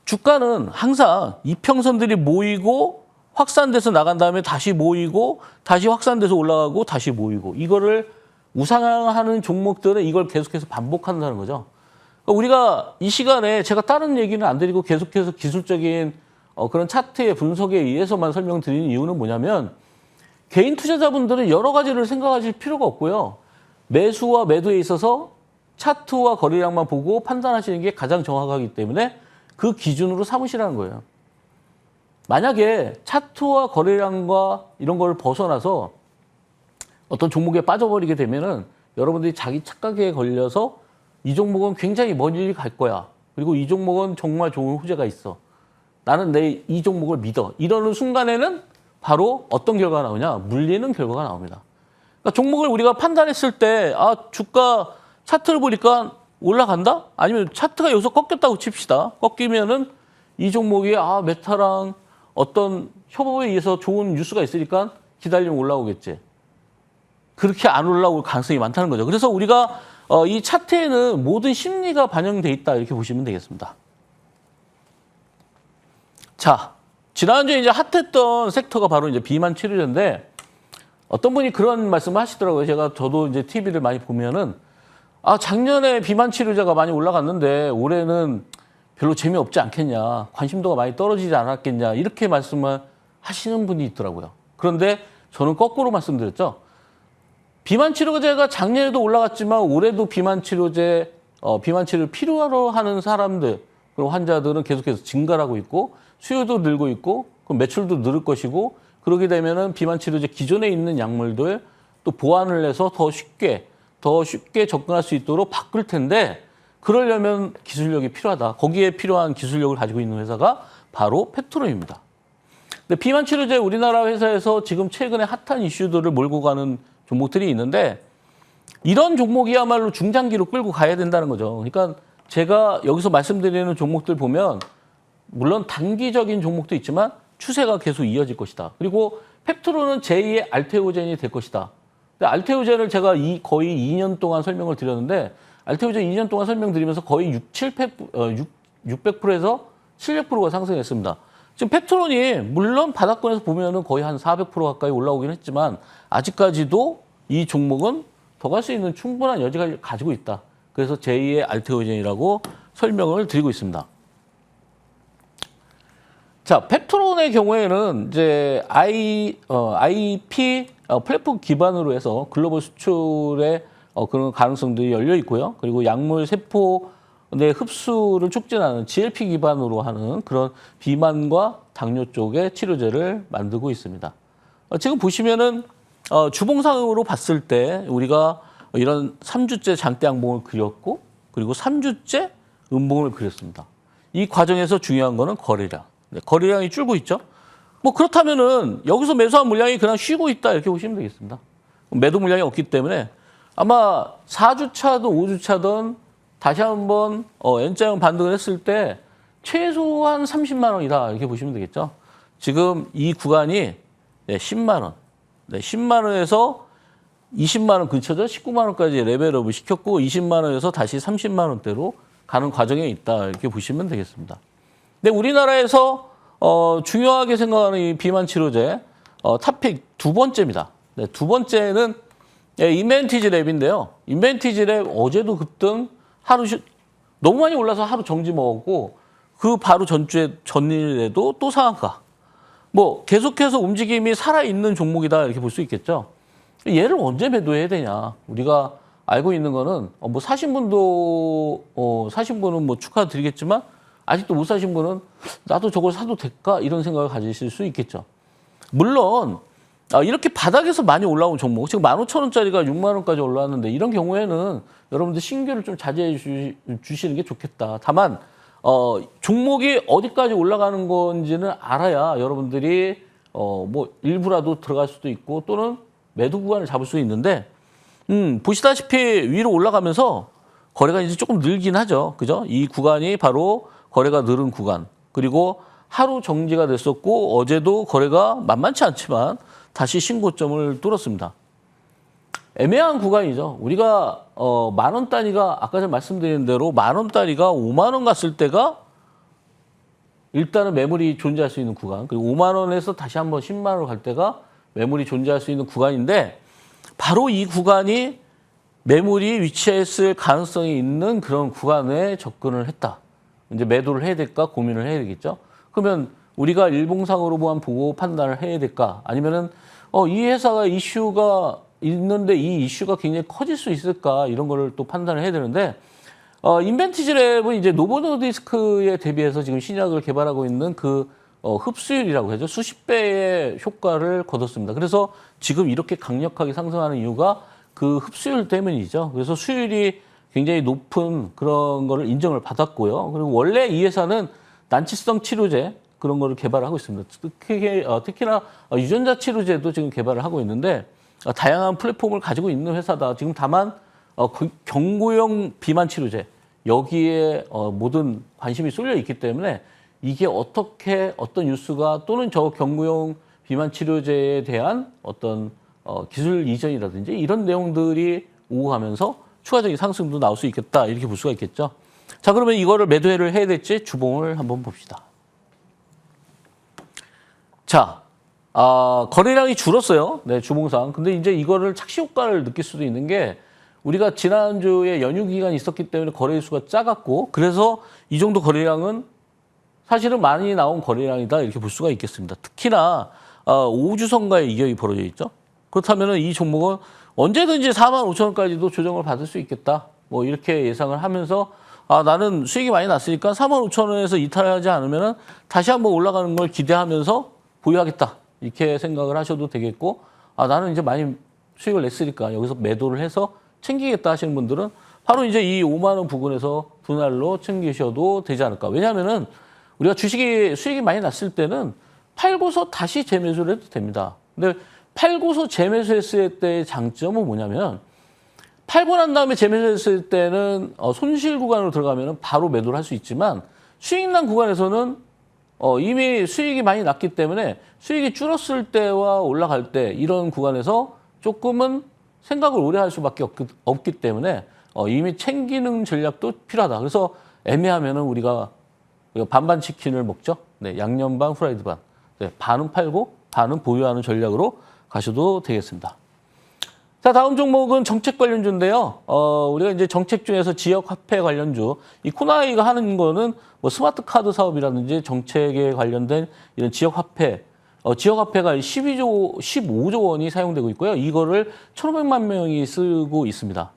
주가는 항상 이평선들이 모이고 확산돼서 나간 다음에 다시 모이고 다시 확산돼서 올라가고 다시 모이고 이거를 우상향하는 종목들은 이걸 계속해서 반복한다는 거죠. 그러니까 우리가 이 시간에 제가 다른 얘기는 안 드리고 계속해서 기술적인 그런 차트의 분석에 의해서만 설명드리는 이유는 뭐냐면 개인 투자자분들은 여러 가지를 생각하실 필요가 없고요. 매수와 매도에 있어서 차트와 거래량만 보고 판단하시는 게 가장 정확하기 때문에 그 기준으로 삼으시라는 거예요. 만약에 차트와 거래량과 이런 걸 벗어나서 어떤 종목에 빠져버리게 되면은 여러분들이 자기 착각에 걸려서 이 종목은 굉장히 멀리 갈 거야. 그리고 이 종목은 정말 좋은 호재가 있어. 나는 이 종목을 믿어. 이러는 순간에는 바로 어떤 결과가 나오냐? 물리는 결과가 나옵니다. 그러니까 종목을 우리가 판단했을 때 주가 차트를 보니까 올라간다? 아니면 차트가 여기서 꺾였다고 칩시다. 꺾이면은 이 종목이 메타랑 어떤 협업에 의해서 좋은 뉴스가 있으니까 기다리면 올라오겠지. 그렇게 안 올라올 가능성이 많다는 거죠. 그래서 우리가 이 차트에는 모든 심리가 반영돼 있다 이렇게 보시면 되겠습니다. 자, 지난주에 이제 핫했던 섹터가 바로 이제 비만 치료제인데 어떤 분이 그런 말씀을 하시더라고요. 저도 이제 TV를 많이 보면은 작년에 비만 치료제가 많이 올라갔는데 올해는 별로 재미없지 않겠냐. 관심도가 많이 떨어지지 않았겠냐. 이렇게 말씀을 하시는 분이 있더라고요. 그런데 저는 거꾸로 말씀드렸죠. 비만 치료제가 작년에도 올라갔지만 올해도 비만 치료제, 비만 치료를 필요로 하는 사람들, 그리고 환자들은 계속해서 증가하고 있고 수요도 늘고 있고 그럼 매출도 늘을 것이고 그러게 되면은 비만 치료제 기존에 있는 약물들 또 보완을 해서 더 쉽게 접근할 수 있도록 바꿀 텐데 그러려면 기술력이 필요하다. 거기에 필요한 기술력을 가지고 있는 회사가 바로 펩토론입니다. 근데 비만 치료제 우리나라 회사에서 지금 최근에 핫한 이슈들을 몰고 가는 종목들이 있는데 이런 종목이야말로 중장기로 끌고 가야 된다는 거죠. 그러니까 제가 여기서 말씀드리는 종목들 보면 물론 단기적인 종목도 있지만 추세가 계속 이어질 것이다. 그리고 펩토론은 제2의 알테오젠이 될 것이다. 근데 알테오젠을 제가 거의 2년 동안 설명을 드렸는데 알테오젠 2년 동안 설명드리면서 거의 600%에서 700%가 상승했습니다. 지금 펩토론이 물론 바닥권에서 보면은 거의 한 400% 가까이 올라오긴 했지만 아직까지도 이 종목은 더 갈 수 있는 충분한 여지가 가지고 있다. 그래서 제2의 알테오젠이라고 설명을 드리고 있습니다. 자, 펩토론의 경우에는 이제 IP 플랫폼 기반으로 해서 글로벌 수출의 그런 가능성들이 열려 있고요. 그리고 약물 세포 내 흡수를 촉진하는 GLP 기반으로 하는 그런 비만과 당뇨 쪽의 치료제를 만들고 있습니다. 지금 보시면은 주봉상으로 봤을 때 우리가 이런 3주째 장대 양봉을 그렸고 그리고 3주째 음봉을 그렸습니다. 이 과정에서 중요한 거는 거래량. 네, 거래량이 줄고 있죠. 뭐 그렇다면은 여기서 매수한 물량이 그냥 쉬고 있다 이렇게 보시면 되겠습니다. 매도 물량이 없기 때문에 아마 4주차든 5주차든 다시 한번 N자형 반등을 했을 때 최소한 30만 원이다 이렇게 보시면 되겠죠. 지금 이 구간이 10만 원, 10만 원에서 20만 원 근처죠. 19만 원까지 레벨업을 시켰고 20만 원에서 다시 30만 원대로 가는 과정에 있다 이렇게 보시면 되겠습니다. 근데 우리나라에서 중요하게 생각하는 이 비만 치료제 탑픽 두 번째입니다. 네, 두 번째는 인벤티지 랩인데요. 인벤티지 랩 어제도 급등 너무 많이 올라서 하루 정지 먹었고 그 바로 전일에도 또 상한가. 뭐 계속해서 움직임이 살아있는 종목이다 이렇게 볼 수 있겠죠. 얘를 언제 매도해야 되냐. 우리가 알고 있는 거는 뭐 사신 분은 뭐 축하드리겠지만 아직도 못 사신 분은 나도 저걸 사도 될까 이런 생각을 가지실 수 있겠죠. 물론 이렇게 바닥에서 많이 올라온 종목 지금 15,000원짜리가 6만 원까지 올라왔는데 이런 경우에는 여러분들 신규를 좀 자제해 주시는 게 좋겠다. 다만 종목이 어디까지 올라가는 건지는 알아야 여러분들이 뭐 일부라도 들어갈 수도 있고 또는 매도 구간을 잡을 수 있는데 보시다시피 위로 올라가면서 거래가 이제 조금 늘긴 하죠. 그죠? 이 구간이 바로 거래가 늘은 구간. 그리고 하루 정지가 됐었고 어제도 거래가 만만치 않지만 다시 신고점을 뚫었습니다. 애매한 구간이죠. 우리가 만 원 단위가 아까 전에 말씀드린 대로 만 원 단위가 5만 원 갔을 때가 일단은 매물이 존재할 수 있는 구간. 그리고 5만 원에서 다시 한번 10만 원으로 갈 때가 매물이 존재할 수 있는 구간인데 바로 이 구간이 매물이 위치했을 가능성이 있는 그런 구간에 접근을 했다. 이제 매도를 해야 될까 고민을 해야 되겠죠. 그러면 우리가 일봉상으로만 보고 판단을 해야 될까? 아니면은 이 회사가 이슈가 있는데 이 이슈가 굉장히 커질 수 있을까? 이런 거를 또 판단을 해야 되는데 인벤티지 랩은 이제 노보노디스크에 대비해서 지금 신약을 개발하고 있는 그 흡수율이라고 하죠. 수십 배의 효과를 거뒀습니다. 그래서 지금 이렇게 강력하게 상승하는 이유가 그 흡수율 때문이죠. 그래서 수율이 굉장히 높은 그런 거를 인정을 받았고요. 그리고 원래 이 회사는 난치성 치료제 그런 거를 개발하고 있습니다. 특히나 유전자 치료제도 지금 개발을 하고 있는데 다양한 플랫폼을 가지고 있는 회사다. 지금 다만 경구용 비만 치료제 여기에 모든 관심이 쏠려 있기 때문에 이게 어떤 뉴스가 또는 저 경구용 비만 치료제에 대한 어떤 기술 이전이라든지 이런 내용들이 오고 가면서 추가적인 상승도 나올 수 있겠다 이렇게 볼 수가 있겠죠. 자, 그러면 이거를 매도를 해야 될지 주봉을 한번 봅시다. 자, 거래량이 줄었어요. 네, 주봉상. 근데 이제 이거를 착시 효과를 느낄 수도 있는 게 우리가 지난주에 연휴 기간이 있었기 때문에 거래 수가 작았고 그래서 이 정도 거래량은 사실은 많이 나온 거래량이다 이렇게 볼 수가 있겠습니다. 특히나 5주선가의 이격이 벌어져 있죠. 그렇다면 이 종목은 언제든지 45,000원까지도 조정을 받을 수 있겠다. 뭐 이렇게 예상을 하면서 나는 수익이 많이 났으니까 45,000원에서 이탈하지 않으면 다시 한번 올라가는 걸 기대하면서 보유하겠다. 이렇게 생각을 하셔도 되겠고 나는 이제 많이 수익을 냈으니까 여기서 매도를 해서 챙기겠다 하시는 분들은 바로 이제 이 5만 원 부근에서 분할로 챙기셔도 되지 않을까. 왜냐하면은 우리가 주식이 수익이 많이 났을 때는 팔고서 다시 재매수를 해도 됩니다. 근데 팔고서 재매수했을 때의 장점은 뭐냐면 팔고 난 다음에 재매수했을 때는 손실 구간으로 들어가면 바로 매도를 할 수 있지만 수익 난 구간에서는 이미 수익이 많이 났기 때문에 수익이 줄었을 때와 올라갈 때 이런 구간에서 조금은 생각을 오래 할 수밖에 없기 때문에 이미 챙기는 전략도 필요하다. 그래서 애매하면은 우리가 반반 치킨을 먹죠. 네, 양념 반, 후라이드 반. 네, 반은 팔고 반은 보유하는 전략으로 가셔도 되겠습니다. 자, 다음 종목은 정책 관련주인데요. 우리가 이제 정책 중에서 지역 화폐 관련주, 이 코나이가 하는 거는 뭐 스마트 카드 사업이라든지 정책에 관련된 이런 지역 화폐, 지역 화폐가 15조 원이 사용되고 있고요. 이거를 1,500만 명이 쓰고 있습니다.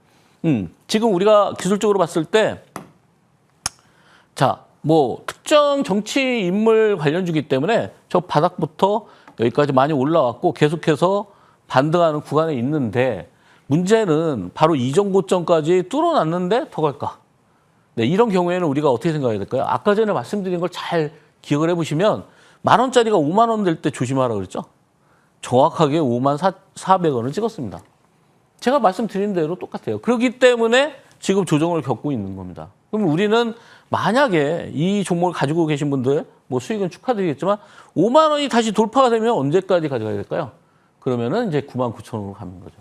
지금 우리가 기술적으로 봤을 때, 자, 뭐 특정 정치 인물 관련주기 때문에 저 바닥부터 여기까지 많이 올라왔고 계속해서 반등하는 구간에 있는데 문제는 바로 이전 고점까지 뚫어놨는데 더 갈까? 네, 이런 경우에는 우리가 어떻게 생각해야 될까요? 아까 전에 말씀드린 걸 잘 기억을 해보시면 10,000원짜리가 5만 원 될 때 조심하라 그랬죠? 정확하게 54,400원을 찍었습니다. 제가 말씀드린 대로 똑같아요. 그렇기 때문에 지금 조정을 겪고 있는 겁니다. 그럼 우리는 만약에 이 종목을 가지고 계신 분들 뭐 수익은 축하드리겠지만 5만 원이 다시 돌파가 되면 언제까지 가져가야 될까요? 그러면은 이제 99,000원으로 가는 거죠.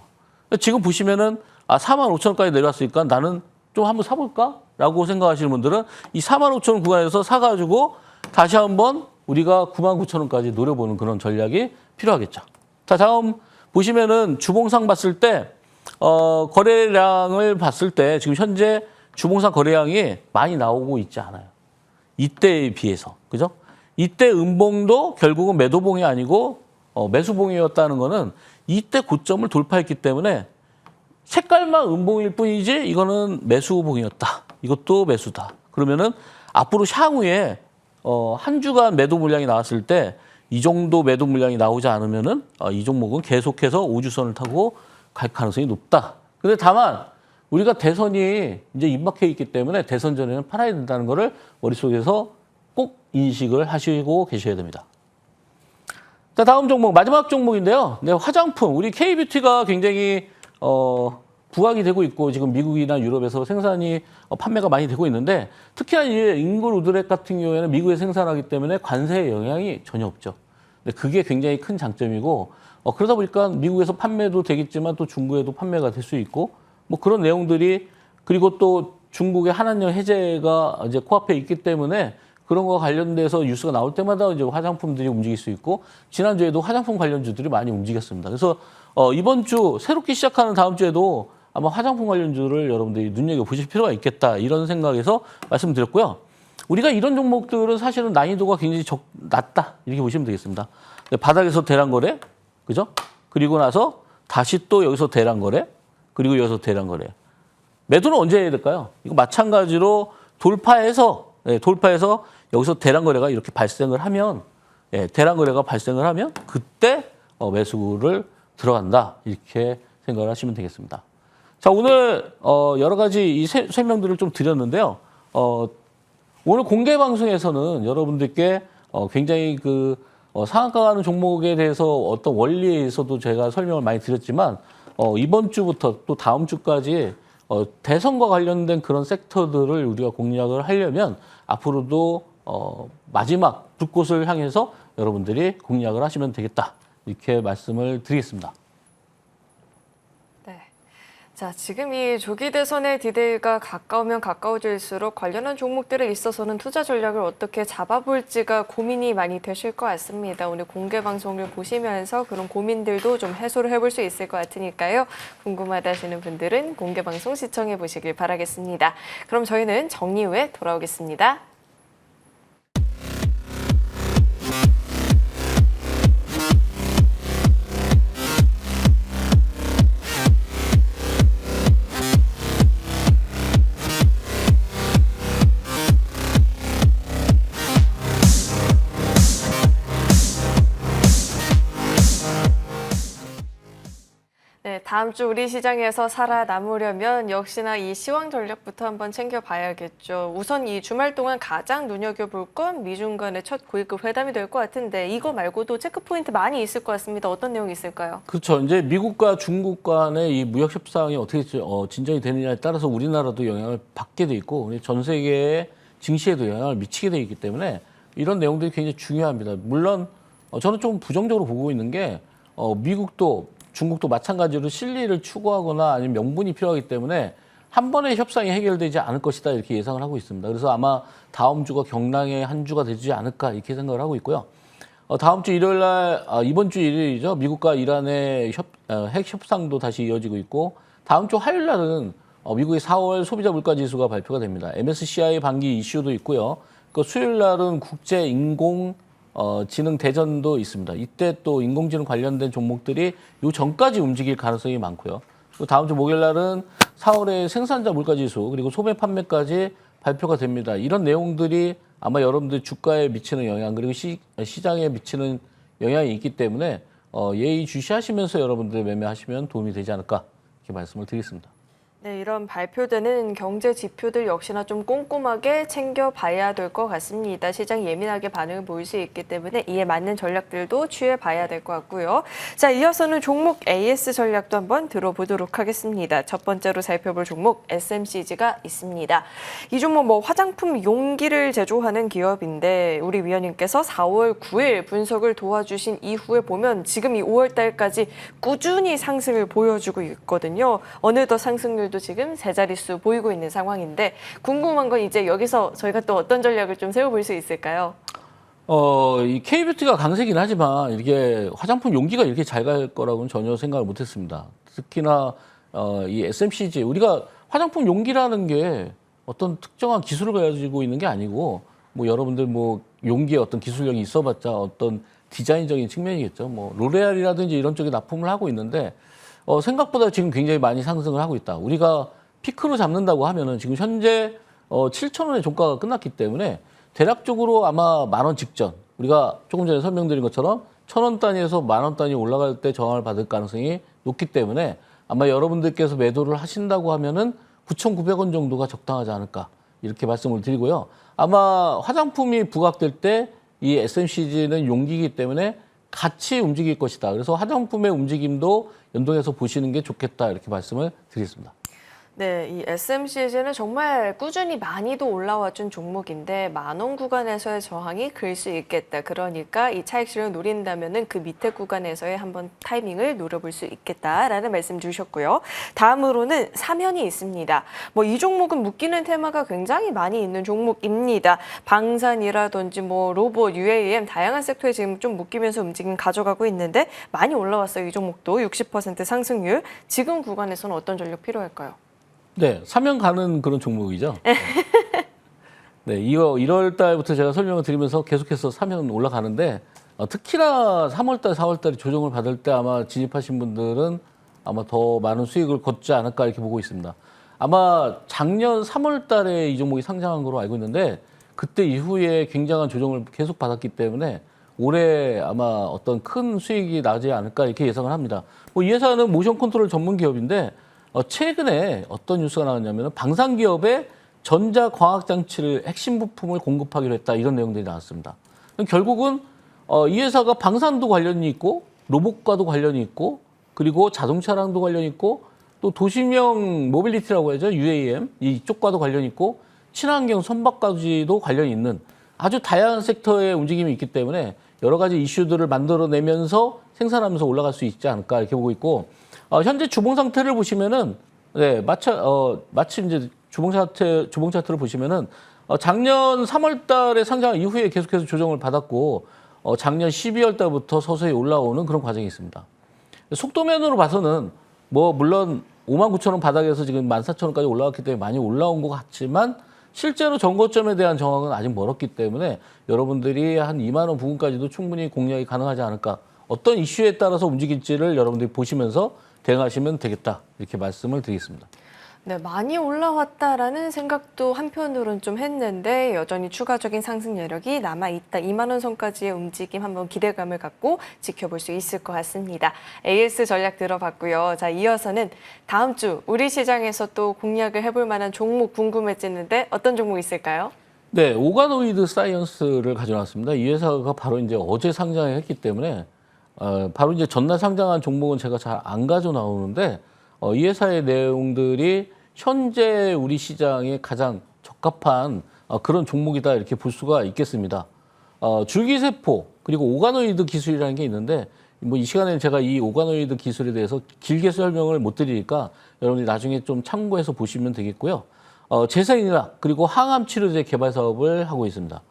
지금 보시면은 45,000원까지 내려왔으니까 나는 좀 한번 사볼까? 라고 생각하시는 분들은 이 45,000원 구간에서 사가지고 다시 한번 우리가 99,000원까지 노려보는 그런 전략이 필요하겠죠. 자, 다음 보시면은 주봉상 봤을 때 거래량을 봤을 때 지금 현재 주봉상 거래량이 많이 나오고 있지 않아요. 이때에 비해서. 그죠? 이때 음봉도 결국은 매도봉이 아니고 매수봉이었다는 거는 이때 고점을 돌파했기 때문에 색깔만 음봉일 뿐이지 이거는 매수봉이었다. 이것도 매수다. 그러면은 앞으로 향후에 한 주간 매도 물량이 나왔을 때 이 정도 매도 물량이 나오지 않으면은 이 종목은 계속해서 5주선을 타고 갈 가능성이 높다. 근데 다만 우리가 대선이 이제 임박해 있기 때문에 대선 전에는 팔아야 된다는 거를 머릿속에서 꼭 인식을 하시고 계셔야 됩니다. 자, 다음 종목, 마지막 종목인데요. 네, 화장품. 우리 K뷰티가 굉장히 부각이 되고 있고 지금 미국이나 유럽에서 생산이 판매가 많이 되고 있는데 특히나 이 잉글 우드렉 같은 경우에는 미국에 생산하기 때문에 관세에 영향이 전혀 없죠. 근데 그게 굉장히 큰 장점이고 그러다 보니까 미국에서 판매도 되겠지만 또 중국에도 판매가 될 수 있고 뭐 그런 내용들이 그리고 또 중국의 한한령 해제가 이제 코앞에 있기 때문에 그런 거 관련돼서 뉴스가 나올 때마다 이제 화장품들이 움직일 수 있고 지난주에도 화장품 관련주들이 많이 움직였습니다. 그래서 이번 주 새롭게 시작하는 다음 주에도 아마 화장품 관련주를 여러분들이 눈여겨보실 필요가 있겠다 이런 생각에서 말씀드렸고요. 우리가 이런 종목들은 사실은 난이도가 굉장히 낮다 이렇게 보시면 되겠습니다. 바닥에서 대량 거래, 그죠? 그리고 나서 다시 또 여기서 대량 거래, 그리고 여기서 대량 거래. 매도는 언제 해야 될까요? 이거 마찬가지로 돌파해서 여기서 대량 거래가 이렇게 발생을 하면, 대량 거래가 발생을 하면 그때 매수를 들어간다 이렇게 생각을 하시면 되겠습니다. 자, 오늘 여러 가지 이 설명들을 좀 드렸는데요. 오늘 공개 방송에서는 여러분들께 굉장히 상한가 가는 종목에 대해서 어떤 원리에서도 제가 설명을 많이 드렸지만 이번 주부터 또 다음 주까지 대선과 관련된 그런 섹터들을 우리가 공략을 하려면 앞으로도 마지막 불꽃을 향해서 여러분들이 공략을 하시면 되겠다 이렇게 말씀을 드리겠습니다. 네. 자, 지금 이 조기 대선의 디데이가 가까우면 가까워질수록 관련한 종목들에 있어서는 투자 전략을 어떻게 잡아볼지가 고민이 많이 되실 것 같습니다. 오늘 공개 방송을 보시면서 그런 고민들도 좀 해소를 해볼 수 있을 것 같으니까요. 궁금하다 하시는 분들은 공개 방송 시청해 보시길 바라겠습니다. 그럼 저희는 정리 후에 돌아오겠습니다. 다음 주 우리 시장에서 살아남으려면 역시나 이 시황 전략부터 한번 챙겨봐야겠죠. 우선 이 주말 동안 가장 눈여겨볼 건 미중 간의 첫 고위급 회담이 될 것 같은데 이거 말고도 체크 포인트 많이 있을 것 같습니다. 어떤 내용이 있을까요? 그렇죠. 이제 미국과 중국 간의 이 무역 협상이 어떻게 진전이 되느냐에 따라서 우리나라도 영향을 받게 돼 있고 전 세계의 증시에도 영향을 미치게 돼 있기 때문에 이런 내용들이 굉장히 중요합니다. 물론 저는 좀 부정적으로 보고 있는 게 미국도 중국도 마찬가지로 실리를 추구하거나 아니면 명분이 필요하기 때문에 한 번에 협상이 해결되지 않을 것이다 이렇게 예상을 하고 있습니다. 그래서 아마 다음 주가 경랑의 한 주가 되지 않을까 이렇게 생각을 하고 있고요. 다음 주 일요일 날, 이번 주 일요일이죠. 미국과 이란의 핵 협상도 다시 이어지고 있고 다음 주 화요일 날은 미국의 4월 소비자 물가 지수가 발표가 됩니다. MSCI 반기 이슈도 있고요. 그 수요일 날은 국제 인공 지능 대전도 있습니다. 이때 또 인공지능 관련된 종목들이 요 전까지 움직일 가능성이 많고요. 또 다음 주 목요일 날은 4월에 생산자 물가지수 그리고 소매 판매까지 발표가 됩니다. 이런 내용들이 아마 여러분들 주가에 미치는 영향 그리고 시장에 미치는 영향이 있기 때문에 예의주시하시면서 여러분들 매매하시면 도움이 되지 않을까 이렇게 말씀을 드리겠습니다. 네, 이런 발표되는 경제 지표들 역시나 좀 꼼꼼하게 챙겨봐야 될 것 같습니다. 시장이 예민하게 반응을 보일 수 있기 때문에 이에 맞는 전략들도 취해봐야 될 것 같고요. 자, 이어서는 종목 AS 전략도 한번 들어보도록 하겠습니다. 첫 번째로 살펴볼 종목 SMCG가 있습니다. 이 종목 화장품 용기를 제조하는 기업인데 우리 위원님께서 4월 9일 분석을 도와주신 이후에 보면 지금 이 5월 달까지 꾸준히 상승을 보여주고 있거든요. 어느덧 상승률도 지금 세 자릿수 보이고 있는 상황인데 궁금한 건 이제 여기서 저희가 또 어떤 전략을 좀 세워볼 수 있을까요? 이 K뷰티가 강세긴 하지만 이게 화장품 용기가 이렇게 잘 갈 거라고는 전혀 생각을 못했습니다. 특히나 이 SMCG 우리가 화장품 용기라는 게 어떤 특정한 기술을 가지고 있는 게 아니고 뭐 여러분들 뭐 용기에 어떤 기술력이 있어봤자 어떤 디자인적인 측면이겠죠. 뭐 로레알이라든지 이런 쪽에 납품을 하고 있는데. 생각보다 지금 굉장히 많이 상승을 하고 있다. 우리가 피크로 잡는다고 하면은 지금 현재 7,000원의 종가가 끝났기 때문에 대략적으로 아마 10,000원 직전 우리가 조금 전에 설명드린 것처럼 1,000원 단위에서 10,000원 단위 올라갈 때 저항을 받을 가능성이 높기 때문에 아마 여러분들께서 매도를 하신다고 하면은 9,900원 정도가 적당하지 않을까 이렇게 말씀을 드리고요. 아마 화장품이 부각될 때 이 SMCG는 용기이기 때문에 같이 움직일 것이다. 그래서 화장품의 움직임도 연동해서 보시는 게 좋겠다. 이렇게 말씀을 드리겠습니다. 네, 이 SMCG는 정말 꾸준히 많이도 올라와준 종목인데 10,000원 구간에서의 저항이 클 수 있겠다. 그러니까 이 차익 실현 노린다면은 그 밑에 구간에서의 한번 타이밍을 노려볼 수 있겠다라는 말씀 주셨고요. 다음으로는 사면이 있습니다. 이 종목은 묶이는 테마가 굉장히 많이 있는 종목입니다. 방산이라든지 로봇, UAM 다양한 섹터에 지금 좀 묶이면서 움직임 가져가고 있는데 많이 올라왔어요. 이 종목도 60% 상승률. 지금 구간에서는 어떤 전략 필요할까요? 네, 사면 가는 그런 종목이죠. 네, 1월 달부터 제가 설명을 드리면서 계속해서 사면 올라가는데 특히나 3월 달, 4월 달에 조정을 받을 때 아마 진입하신 분들은 아마 더 많은 수익을 걷지 않을까 이렇게 보고 있습니다. 아마 작년 3월 달에 이 종목이 상장한 걸로 알고 있는데 그때 이후에 굉장한 조정을 계속 받았기 때문에 올해 아마 어떤 큰 수익이 나지 않을까 이렇게 예상을 합니다. 이 회사는 모션 컨트롤 전문 기업인데 최근에 어떤 뉴스가 나왔냐면 방산기업에 전자광학장치를 핵심 부품을 공급하기로 했다 이런 내용들이 나왔습니다. 결국은 이 회사가 방산도 관련이 있고 로봇과도 관련이 있고 그리고 자동차랑도 관련이 있고 또 도시명 모빌리티라고 하죠. UAM 이쪽과도 관련이 있고 친환경 선박까지도 관련이 있는 아주 다양한 섹터의 움직임이 있기 때문에 여러 가지 이슈들을 만들어내면서 생산하면서 올라갈 수 있지 않을까 이렇게 보고 있고 현재 주봉 상태를 보시면은 네, 마침 이제 주봉 차트를 보시면은 작년 3월 달에 상장 이후에 계속해서 조정을 받았고 작년 12월 달부터 서서히 올라오는 그런 과정이 있습니다. 속도면으로 봐서는 물론 59,000원 바닥에서 지금 14,000원까지 올라왔기 때문에 많이 올라온 것 같지만 실제로 전고점에 대한 저항은 아직 멀었기 때문에 여러분들이 한 2만 원 부근까지도 충분히 공략이 가능하지 않을까. 어떤 이슈에 따라서 움직일지를 여러분들이 보시면서 대응하시면 되겠다. 이렇게 말씀을 드리겠습니다. 네, 많이 올라왔다라는 생각도 한편으로는 좀 했는데 여전히 추가적인 상승 여력이 남아있다. 2만 원 선까지의 움직임 한번 기대감을 갖고 지켜볼 수 있을 것 같습니다. AS 전략 들어봤고요. 자, 이어서는 다음 주 우리 시장에서 또 공략을 해볼 만한 종목 궁금해지는데 어떤 종목 있을까요? 네, 오가노이드 사이언스를 가져왔습니다. 이 회사가 바로 이제 어제 상장을 했기 때문에 바로 이제 전날 상장한 종목은 제가 잘 안 가져 나오는데 이 회사의 내용들이 현재 우리 시장에 가장 적합한 그런 종목이다 이렇게 볼 수가 있겠습니다. 줄기세포 그리고 오가노이드 기술이라는 게 있는데 뭐 이 시간에 제가 이 오가노이드 기술에 대해서 길게 설명을 못 드리니까 여러분들이 나중에 좀 참고해서 보시면 되겠고요. 재생의학 그리고 항암 치료제 개발 사업을 하고 있습니다.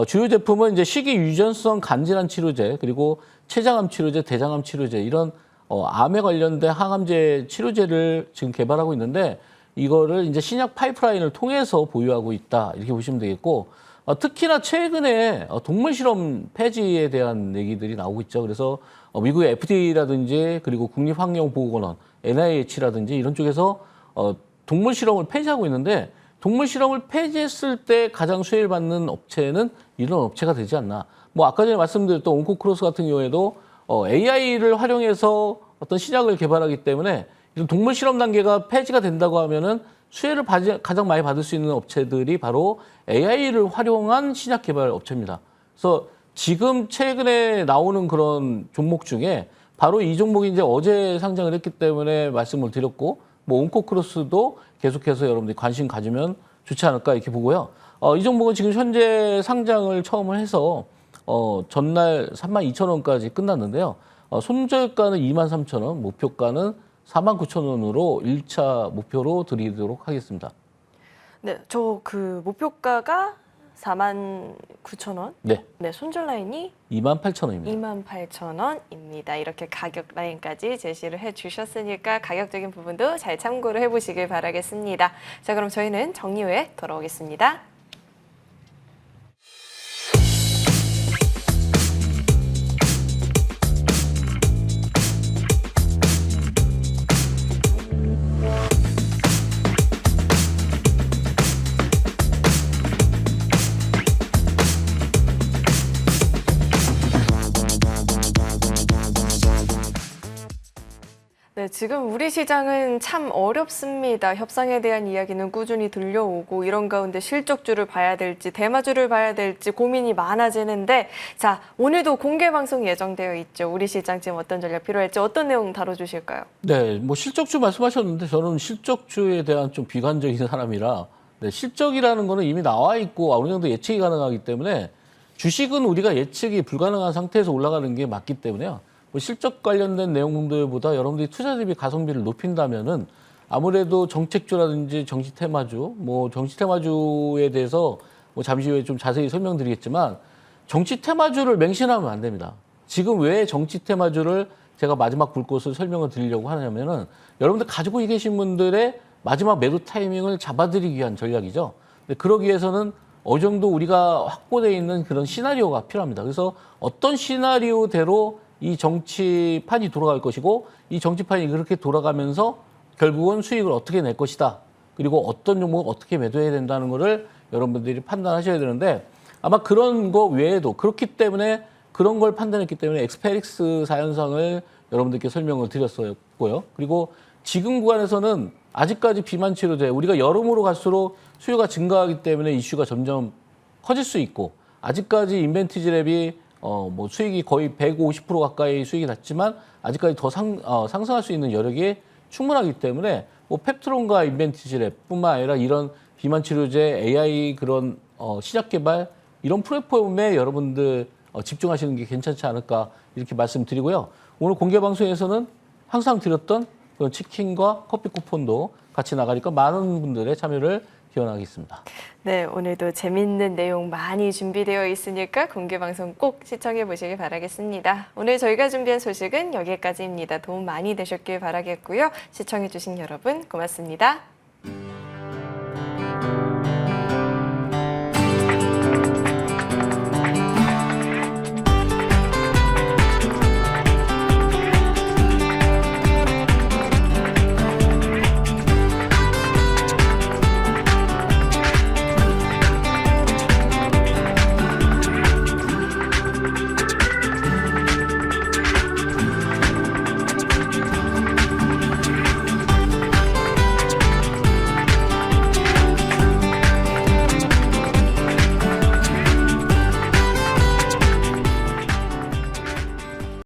주요 제품은 이제 식이 유전성 간질환 치료제 그리고 췌장암 치료제, 대장암 치료제 이런 암에 관련된 항암제 치료제를 지금 개발하고 있는데 이거를 이제 신약 파이프라인을 통해서 보유하고 있다 이렇게 보시면 되겠고 특히나 최근에 동물 실험 폐지에 대한 얘기들이 나오고 있죠. 그래서 미국의 FDA라든지 그리고 국립환경보건원, NIH라든지 이런 쪽에서 동물 실험을 폐지하고 있는데 동물 실험을 폐지했을 때 가장 수혜를 받는 업체는 이런 업체가 되지 않나. 뭐 아까 전에 말씀드렸던 온코크로스 같은 경우에도 AI를 활용해서 어떤 신약을 개발하기 때문에 이런 동물 실험 단계가 폐지가 된다고 하면은 수혜를 가장 많이 받을 수 있는 업체들이 바로 AI를 활용한 신약 개발 업체입니다. 그래서 지금 최근에 나오는 그런 종목 중에 바로 이 종목이 이제 어제 상장을 했기 때문에 말씀을 드렸고 뭐 온코크로스도 계속해서 여러분들이 관심 가지면 좋지 않을까 이렇게 보고요. 이 종목은 지금 현재 상장을 처음 해서 전날 32,000원까지 끝났는데요. 손절가는 23,000원, 목표가는 49,000원으로 1차 목표로 드리도록 하겠습니다. 네, 저 그 목표가가 49,000원. 네. 네, 손절 라인이 28,000원입니다. 28,000원입니다. 이렇게 가격 라인까지 제시를 해주셨으니까 가격적인 부분도 잘 참고를 해보시길 바라겠습니다. 자, 그럼 저희는 정리 후에 돌아오겠습니다. 네, 지금 우리 시장은 참 어렵습니다. 협상에 대한 이야기는 꾸준히 들려오고 이런 가운데 실적주를 봐야 될지 대마주를 봐야 될지 고민이 많아지는데 자, 오늘도 공개 방송 예정되어 있죠. 우리 시장 지금 어떤 전략 필요할지 어떤 내용 다뤄주실까요? 네, 뭐 실적주 말씀하셨는데 저는 실적주에 대한 좀 비관적인 사람이라 네, 실적이라는 거는 이미 나와 있고 어느 정도 예측이 가능하기 때문에 주식은 우리가 예측이 불가능한 상태에서 올라가는 게 맞기 때문에요. 뭐 실적 관련된 내용들보다 여러분들이 투자 대비 가성비를 높인다면은 아무래도 정책주라든지 정치 테마주, 뭐 정치 테마주에 대해서 뭐 잠시 후에 좀 자세히 설명드리겠지만 정치 테마주를 맹신하면 안 됩니다. 지금 왜 정치 테마주를 제가 마지막 불꽃을 설명을 드리려고 하냐면은 여러분들 가지고 계신 분들의 마지막 매도 타이밍을 잡아드리기 위한 전략이죠. 근데 그러기 위해서는 어느 정도 우리가 확보되어 있는 그런 시나리오가 필요합니다. 그래서 어떤 시나리오대로 이 정치판이 돌아갈 것이고 이 정치판이 그렇게 돌아가면서 결국은 수익을 어떻게 낼 것이다. 그리고 어떤 종목을 어떻게 매도해야 된다는 거를 여러분들이 판단하셔야 되는데 아마 그런 거 외에도 그렇기 때문에 그런 걸 판단했기 때문에 엑스페릭스 사현상을 여러분들께 설명을 드렸었고요. 그리고 지금 구간에서는 아직까지 비만 치료제 우리가 여름으로 갈수록 수요가 증가하기 때문에 이슈가 점점 커질 수 있고 아직까지 인벤티지랩이 뭐 수익이 거의 150% 가까이 수익이 났지만 아직까지 더 상승할 수 있는 여력이 충분하기 때문에 뭐 펩트론과 인벤티지랩뿐만 아니라 이런 비만 치료제, AI 그런 시작 개발 이런 플랫폼에 여러분들 집중하시는 게 괜찮지 않을까 이렇게 말씀드리고요. 오늘 공개 방송에서는 항상 드렸던 그런 치킨과 커피 쿠폰도 같이 나가니까 많은 분들의 참여를 기원하겠습니다. 네, 오늘도 재밌는 내용 많이 준비되어 있으니까 공개 방송 꼭 시청해 보시길 바라겠습니다. 오늘 저희가 준비한 소식은 여기까지입니다. 도움 많이 되셨길 바라겠고요. 시청해 주신 여러분 고맙습니다.